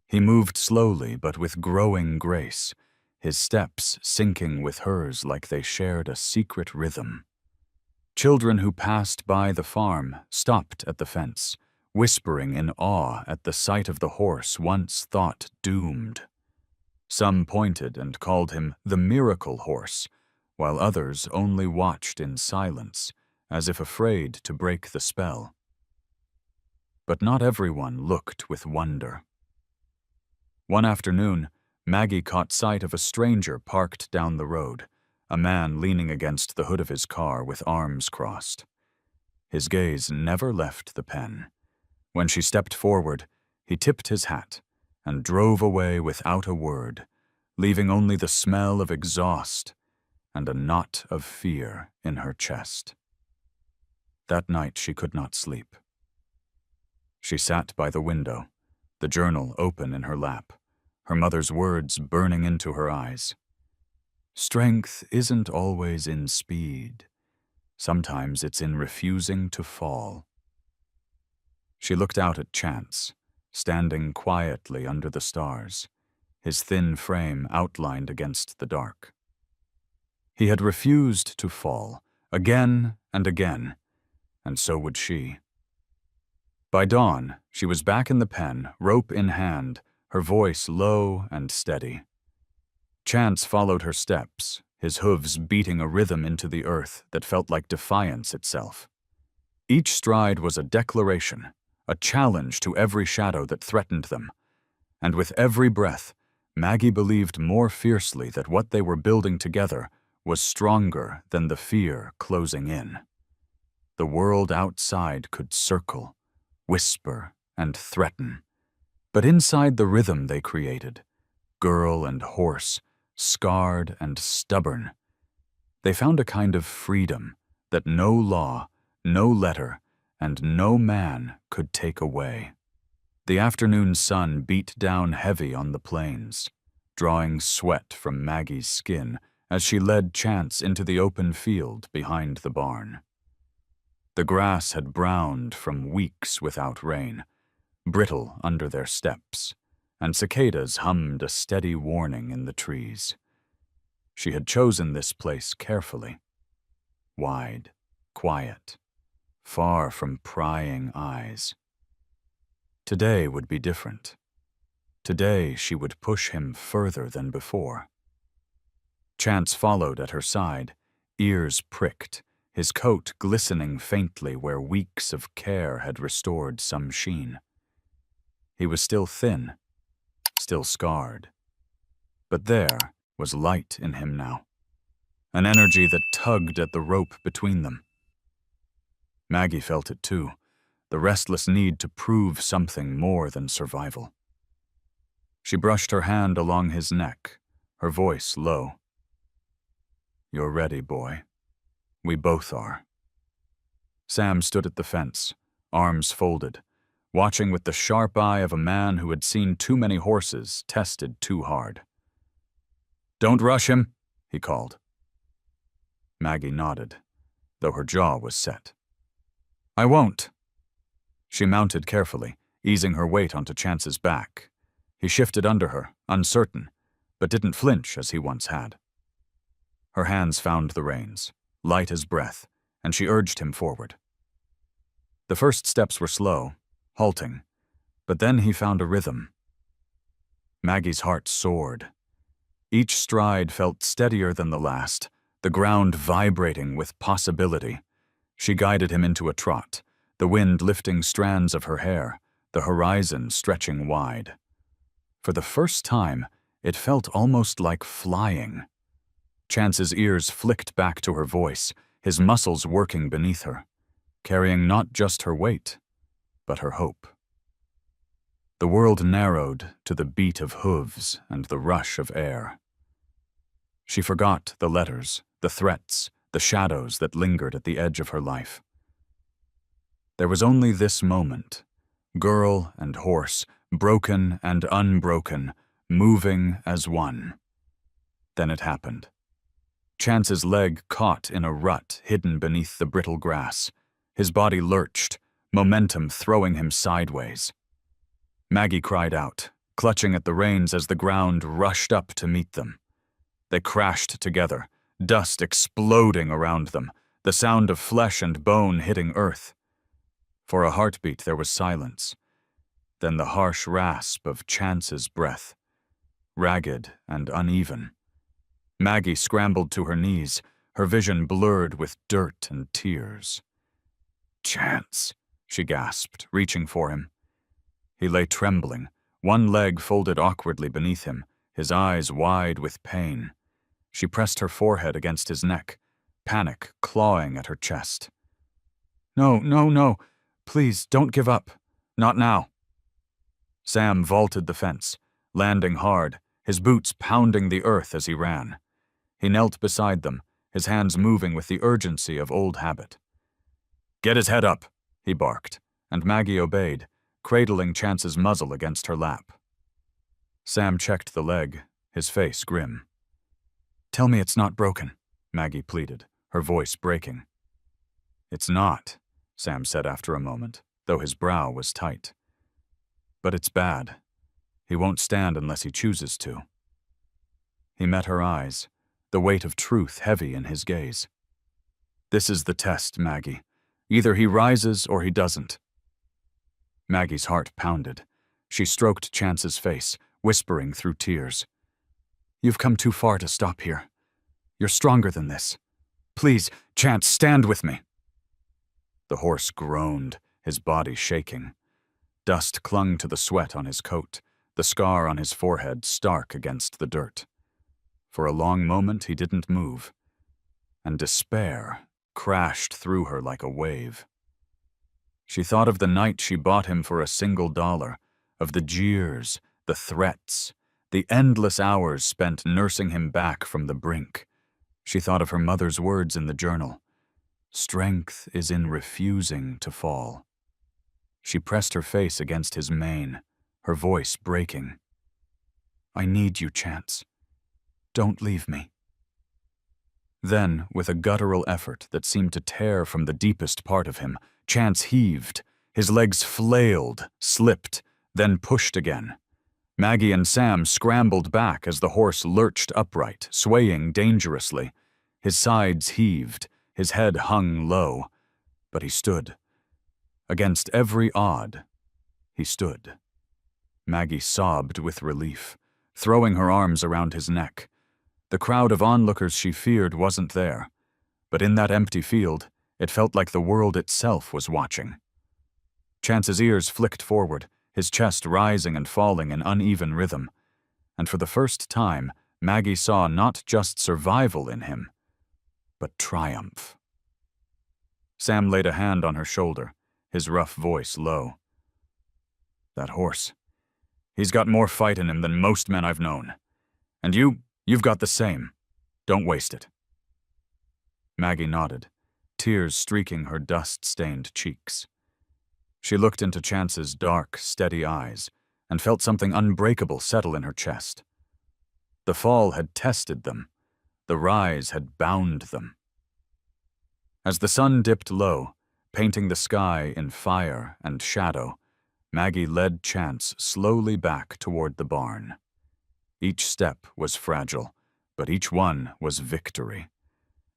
He moved slowly but with growing grace, his steps syncing with hers like they shared a secret rhythm. Children who passed by the farm stopped at the fence, whispering in awe at the sight of the horse once thought doomed. Some pointed and called him the miracle horse, while others only watched in silence, as if afraid to break the spell. But not everyone looked with wonder. One afternoon, Maggie caught sight of a stranger parked down the road, a man leaning against the hood of his car with arms crossed. His gaze never left the pen. When she stepped forward, he tipped his hat and drove away without a word, leaving only the smell of exhaust and a knot of fear in her chest. That night she could not sleep. She sat by the window, the journal open in her lap, her mother's words burning into her eyes. Strength isn't always in speed. Sometimes it's in refusing to fall. She looked out at Chance, standing quietly under the stars, his thin frame outlined against the dark. He had refused to fall, again and again, and so would she. By dawn, she was back in the pen, rope in hand, her voice low and steady. Chance followed her steps, his hooves beating a rhythm into the earth that felt like defiance itself. Each stride was a declaration, a challenge to every shadow that threatened them, and with every breath, Maggie believed more fiercely that what they were building together was stronger than the fear closing in. The world outside could circle, whisper, and threaten, but inside the rhythm they created, girl and horse, scarred and stubborn, they found a kind of freedom that no law, no letter, and no man could take away. The afternoon sun beat down heavy on the plains, drawing sweat from Maggie's skin as she led Chance into the open field behind the barn. The grass had browned from weeks without rain, brittle under their steps, and cicadas hummed a steady warning in the trees. She had chosen this place carefully. Wide, quiet, far from prying eyes. Today would be different. Today she would push him further than before. Chance followed at her side, ears pricked, his coat glistening faintly where weeks of care had restored some sheen. He was still thin, still scarred. But there was light in him now, an energy that tugged at the rope between them. Maggie felt it too, the restless need to prove something more than survival. She brushed her hand along his neck, her voice low. "You're ready, boy. We both are." Sam stood at the fence, arms folded, watching with the sharp eye of a man who had seen too many horses tested too hard. "Don't rush him," he called. Maggie nodded, though her jaw was set. "I won't." She mounted carefully, easing her weight onto Chance's back. He shifted under her, uncertain, but didn't flinch as he once had. Her hands found the reins, light as breath, and she urged him forward. The first steps were slow, halting, but then he found a rhythm. Maggie's heart soared. Each stride felt steadier than the last, the ground vibrating with possibility. She guided him into a trot, the wind lifting strands of her hair, the horizon stretching wide. For the first time, it felt almost like flying. Chance's ears flicked back to her voice, his muscles working beneath her, carrying not just her weight, but her hope. The world narrowed to the beat of hooves and the rush of air. She forgot the letters, the threats, the shadows that lingered at the edge of her life. There was only this moment, girl and horse, broken and unbroken, moving as one. Then it happened. Chance's leg caught in a rut hidden beneath the brittle grass. His body lurched, momentum throwing him sideways. Maggie cried out, clutching at the reins as the ground rushed up to meet them. They crashed together, dust exploding around them, the sound of flesh and bone hitting earth. For a heartbeat there was silence, then the harsh rasp of Chance's breath, ragged and uneven. Maggie scrambled to her knees, her vision blurred with dirt and tears. "Chance," she gasped, reaching for him. He lay trembling, one leg folded awkwardly beneath him, his eyes wide with pain. She pressed her forehead against his neck, panic clawing at her chest. "No, no, no. Please, don't give up. Not now." Sam vaulted the fence, landing hard, his boots pounding the earth as he ran. He knelt beside them, his hands moving with the urgency of old habit. "Get his head up," he barked, and Maggie obeyed, cradling Chance's muzzle against her lap. Sam checked the leg, his face grim. "Tell me it's not broken," Maggie pleaded, her voice breaking. "It's not," Sam said after a moment, though his brow was tight. "But it's bad. He won't stand unless he chooses to." He met her eyes, the weight of truth heavy in his gaze. "This is the test, Maggie. Either he rises or he doesn't." Maggie's heart pounded. She stroked Chance's face, whispering through tears. "You've come too far to stop here. You're stronger than this. Please, Chance, stand with me." The horse groaned, his body shaking. Dust clung to the sweat on his coat, the scar on his forehead stark against the dirt. For a long moment he didn't move, and despair crashed through her like a wave. She thought of the night she bought him for $1, of the jeers, the threats, the endless hours spent nursing him back from the brink. She thought of her mother's words in the journal. "Strength is in refusing to fall." She pressed her face against his mane, her voice breaking. "I need you, Chance. Don't leave me." Then, with a guttural effort that seemed to tear from the deepest part of him, Chance heaved, His legs flailed, slipped, then pushed again. Maggie and Sam scrambled back as the horse lurched upright, swaying dangerously. His sides heaved, his head hung low, but he stood. Against every odd, he stood. Maggie sobbed with relief, throwing her arms around his neck. The crowd of onlookers she feared wasn't there, but in that empty field, it felt like the world itself was watching. Chance's ears flicked forward, his chest rising and falling in uneven rhythm, and for the first time, Maggie saw not just survival in him, but triumph. Sam laid a hand on her shoulder, his rough voice low. That horse, he's got more fight in him than most men I've known. And you've got the same. Don't waste it. Maggie nodded, tears streaking her dust-stained cheeks. She looked into Chance's dark, steady eyes and felt something unbreakable settle in her chest. The fall had tested them. The rise had bound them. As the sun dipped low, painting the sky in fire and shadow, Maggie led Chance slowly back toward the barn. Each step was fragile, but each one was victory.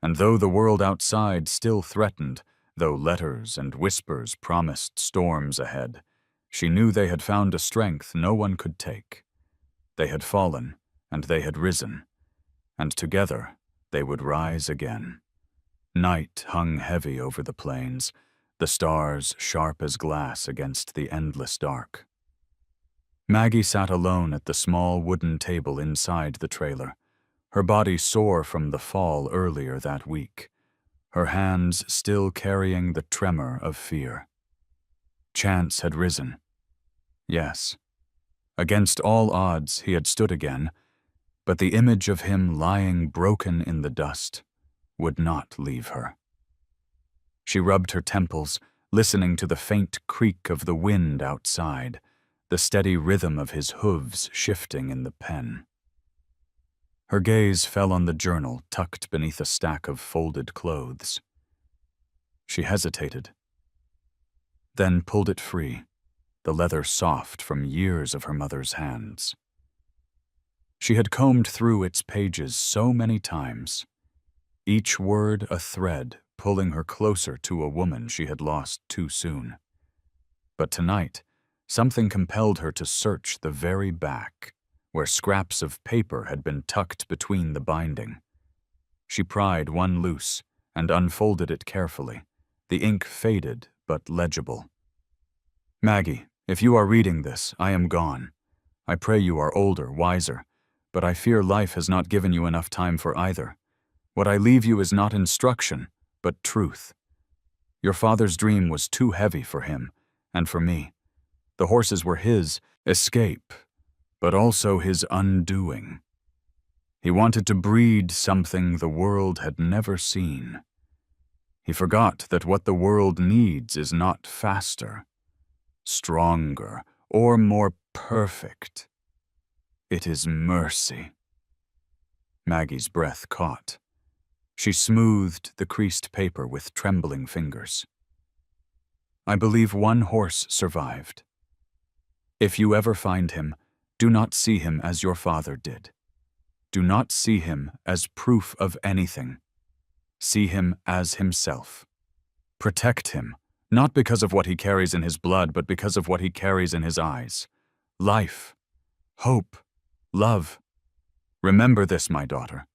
And though the world outside still threatened, though letters and whispers promised storms ahead, she knew they had found a strength no one could take. They had fallen, and they had risen, and together they would rise again. Night hung heavy over the plains, the stars sharp as glass against the endless dark. Maggie sat alone at the small wooden table inside the trailer, her body sore from the fall earlier that week, her hands still carrying the tremor of fear. Chance had risen. Yes. Against all odds, he had stood again, but the image of him lying broken in the dust would not leave her. She rubbed her temples, listening to the faint creak of the wind outside, the steady rhythm of his hooves shifting in the pen. Her gaze fell on the journal tucked beneath a stack of folded clothes. She hesitated, then pulled it free, the leather soft from years of her mother's hands. She had combed through its pages so many times, each word a thread pulling her closer to a woman she had lost too soon. But tonight, something compelled her to search the very back, where scraps of paper had been tucked between the binding. She pried one loose and unfolded it carefully, the ink faded but legible. Maggie, if you are reading this, I am gone. I pray you are older, wiser, but I fear life has not given you enough time for either. What I leave you is not instruction, but truth. Your father's dream was too heavy for him, and for me. The horses were his escape, but also his undoing. He wanted to breed something the world had never seen. He forgot that what the world needs is not faster, stronger, or more perfect. It is mercy. Maggie's breath caught. She smoothed the creased paper with trembling fingers. I believe one horse survived. If you ever find him, do not see him as your father did. Do not see him as proof of anything. See him as himself. Protect him, not because of what he carries in his blood, but because of what he carries in his eyes. Life, hope, love. Remember this, my daughter.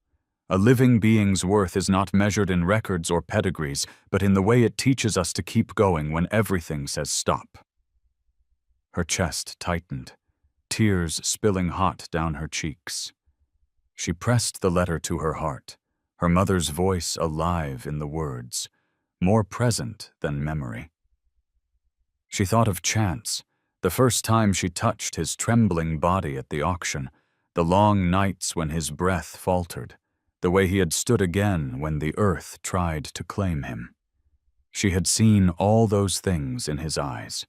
A living being's worth is not measured in records or pedigrees, but in the way it teaches us to keep going when everything says stop. Her chest tightened, tears spilling hot down her cheeks. She pressed the letter to her heart, her mother's voice alive in the words, more present than memory. She thought of Chance, the first time she touched his trembling body at the auction, the long nights when his breath faltered, the way he had stood again when the earth tried to claim him. She had seen all those things in his eyes.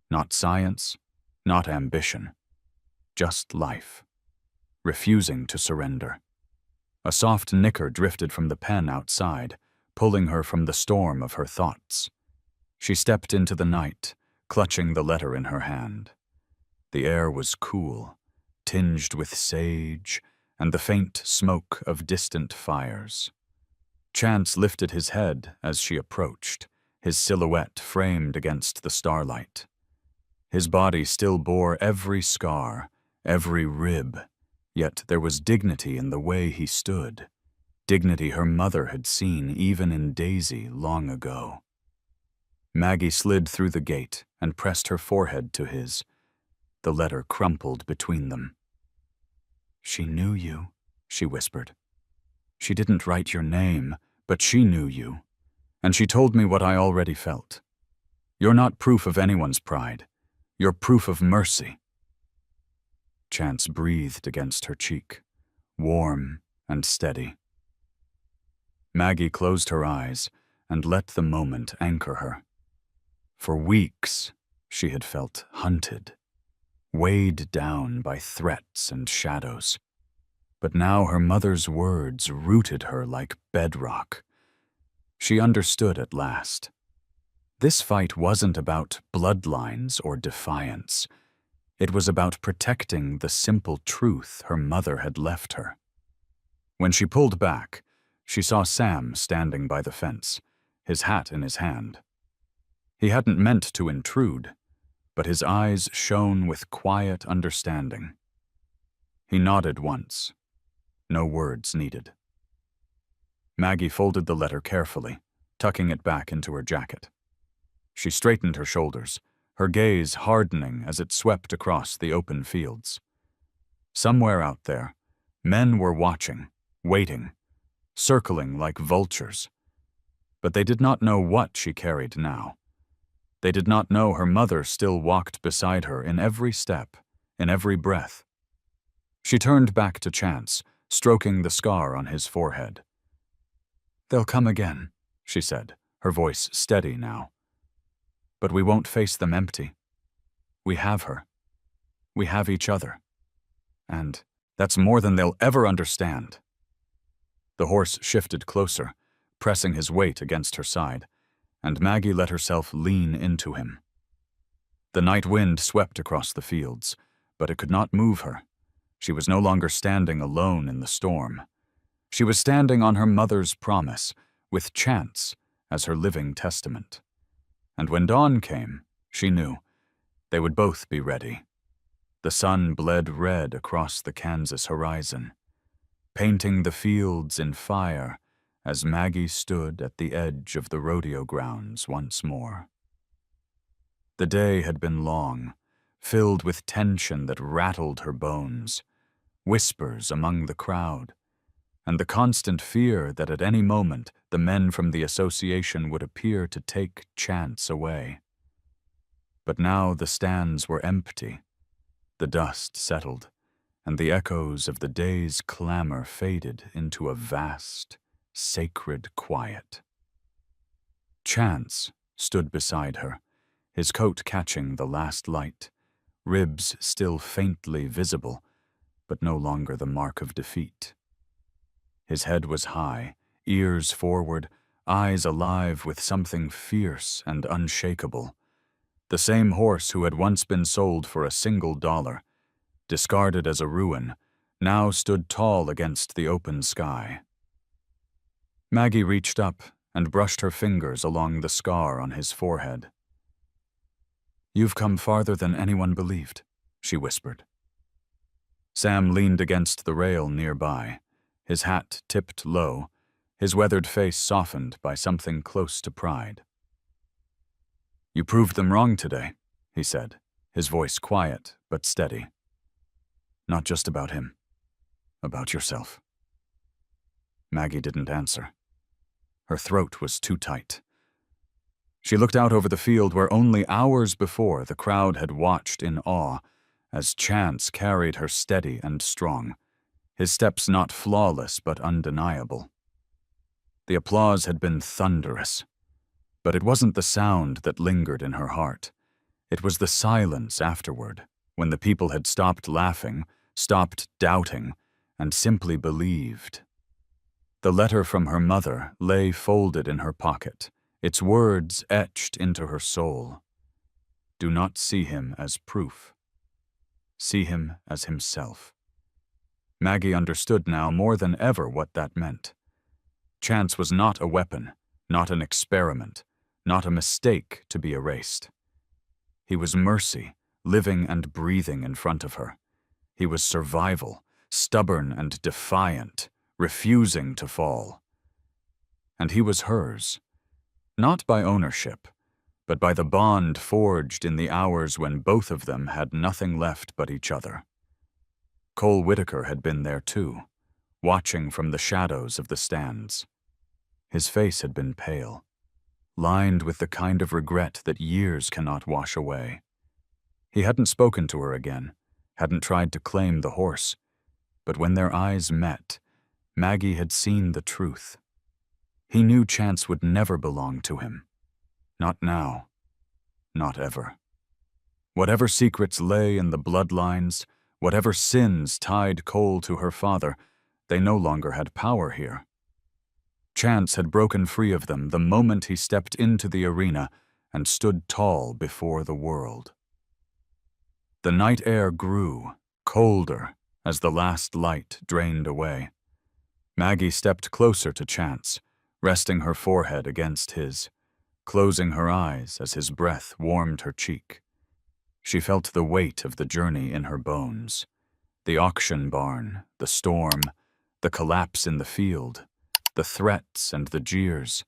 Not science, not ambition, just life, refusing to surrender. A soft nicker drifted from the pen outside, pulling her from the storm of her thoughts. She stepped into the night, clutching the letter in her hand. The air was cool, tinged with sage and the faint smoke of distant fires. Chance lifted his head as she approached, his silhouette framed against the starlight. His body still bore every scar, every rib, yet there was dignity in the way he stood, dignity her mother had seen even in Daisy long ago. Maggie slid through the gate and pressed her forehead to his. The letter crumpled between them. "She knew you," she whispered. "She didn't write your name, but she knew you, and she told me what I already felt. You're not proof of anyone's pride. You're proof of mercy." Chance breathed against her cheek, warm and steady. Maggie closed her eyes and let the moment anchor her. For weeks, she had felt hunted, weighed down by threats and shadows. But now her mother's words rooted her like bedrock. She understood at last. This fight wasn't about bloodlines or defiance. It was about protecting the simple truth her mother had left her. When she pulled back, she saw Sam standing by the fence, his hat in his hand. He hadn't meant to intrude, but his eyes shone with quiet understanding. He nodded once. No words needed. Maggie folded the letter carefully, tucking it back into her jacket. She straightened her shoulders, her gaze hardening as it swept across the open fields. Somewhere out there, men were watching, waiting, circling like vultures. But they did not know what she carried now. They did not know her mother still walked beside her in every step, in every breath. She turned back to Chance, stroking the scar on his forehead. "They'll come again," she said, her voice steady now. "But we won't face them empty. We have her. We have each other. And that's more than they'll ever understand." The horse shifted closer, pressing his weight against her side, and Maggie let herself lean into him. The night wind swept across the fields, but it could not move her. She was no longer standing alone in the storm. She was standing on her mother's promise, with Chance as her living testament. And when dawn came, she knew they would both be ready. The sun bled red across the Kansas horizon, painting the fields in fire as Maggie stood at the edge of the rodeo grounds once more. The day had been long, filled with tension that rattled her bones, whispers among the crowd, and the constant fear that at any moment the men from the association would appear to take Chance away. But now the stands were empty, the dust settled, and the echoes of the day's clamor faded into a vast, sacred quiet. Chance stood beside her, his coat catching the last light, ribs still faintly visible, but no longer the mark of defeat. His head was high, ears forward, eyes alive with something fierce and unshakable. The same horse who had once been sold for $1, discarded as a ruin, now stood tall against the open sky. Maggie reached up and brushed her fingers along the scar on his forehead. "You've come farther than anyone believed," she whispered. Sam leaned against the rail nearby, his hat tipped low, his weathered face softened by something close to pride. "You proved them wrong today," he said, his voice quiet but steady. "Not just about him, about yourself." Maggie didn't answer. Her throat was too tight. She looked out over the field where only hours before the crowd had watched in awe as Chance carried her steady and strong, his steps not flawless but undeniable. The applause had been thunderous, but it wasn't the sound that lingered in her heart. It was the silence afterward, when the people had stopped laughing, stopped doubting, and simply believed. The letter from her mother lay folded in her pocket, its words etched into her soul. Do not see him as proof. See him as himself. Maggie understood now more than ever what that meant. Chance was not a weapon, not an experiment, not a mistake to be erased. He was mercy, living and breathing in front of her. He was survival, stubborn and defiant, refusing to fall. And he was hers, not by ownership, but by the bond forged in the hours when both of them had nothing left but each other. Cole Whitaker had been there too, watching from the shadows of the stands. His face had been pale, lined with the kind of regret that years cannot wash away. He hadn't spoken to her again, hadn't tried to claim the horse, but when their eyes met, Maggie had seen the truth. He knew Chance would never belong to him. Not now. Not ever. Whatever secrets lay in the bloodlines, whatever sins tied Cole to her father, they no longer had power here. Chance had broken free of them the moment he stepped into the arena and stood tall before the world. The night air grew, colder, as the last light drained away. Maggie stepped closer to Chance, resting her forehead against his, closing her eyes as his breath warmed her cheek. She felt the weight of the journey in her bones. The auction barn, the storm, the collapse in the field, the threats and the jeers.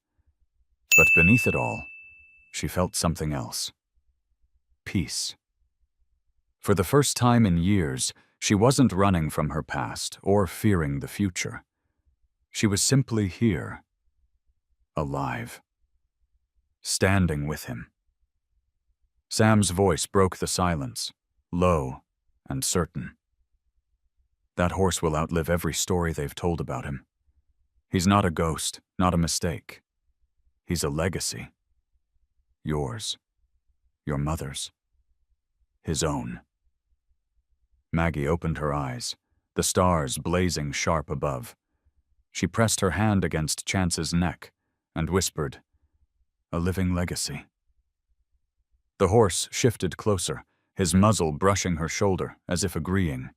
But beneath it all, she felt something else. Peace. For the first time in years, she wasn't running from her past or fearing the future. She was simply here, alive, standing with him. Sam's voice broke the silence, low and certain. That horse will outlive every story they've told about him. He's not a ghost, not a mistake. He's a legacy. Yours. Your mother's. His own. Maggie opened her eyes, the stars blazing sharp above. She pressed her hand against Chance's neck and whispered, "A living legacy." The horse shifted closer, his muzzle brushing her shoulder as if agreeing.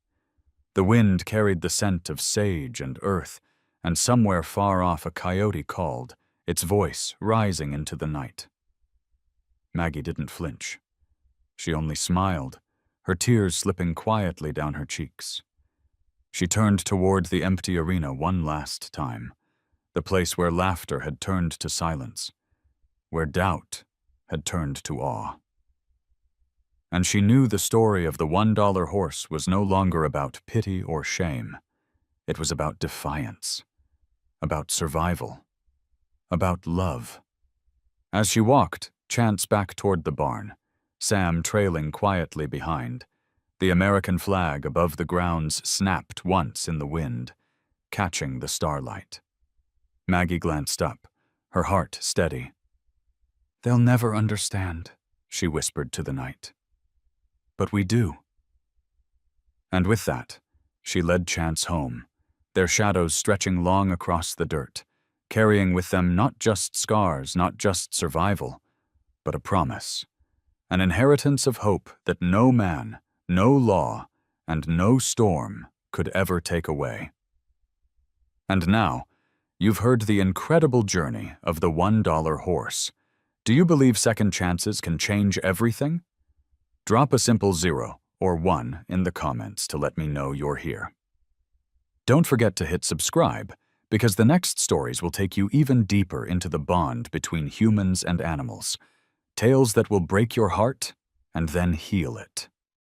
The wind carried the scent of sage and earth, and somewhere far off a coyote called, its voice rising into the night. Maggie didn't flinch. She only smiled, her tears slipping quietly down her cheeks. She turned toward the empty arena one last time, the place where laughter had turned to silence, where doubt had turned to awe. And she knew the story of the $1 horse was no longer about pity or shame. It was about defiance, about survival, about love. As she walked, Chance back toward the barn, Sam trailing quietly behind. The American flag above the grounds snapped once in the wind, catching the starlight. Maggie glanced up, her heart steady. "They'll never understand," she whispered to the night. "But we do." And with that, she led Chance home, their shadows stretching long across the dirt, carrying with them not just scars, not just survival, but a promise, an inheritance of hope that no man, no law, and no storm could ever take away. And now, you've heard the incredible journey of the $1 horse. Do you believe second chances can change everything? Drop a simple 0 or 1 in the comments to let me know you're here. Don't forget to hit subscribe, because the next stories will take you even deeper into the bond between humans and animals, tales that will break your heart and then heal it.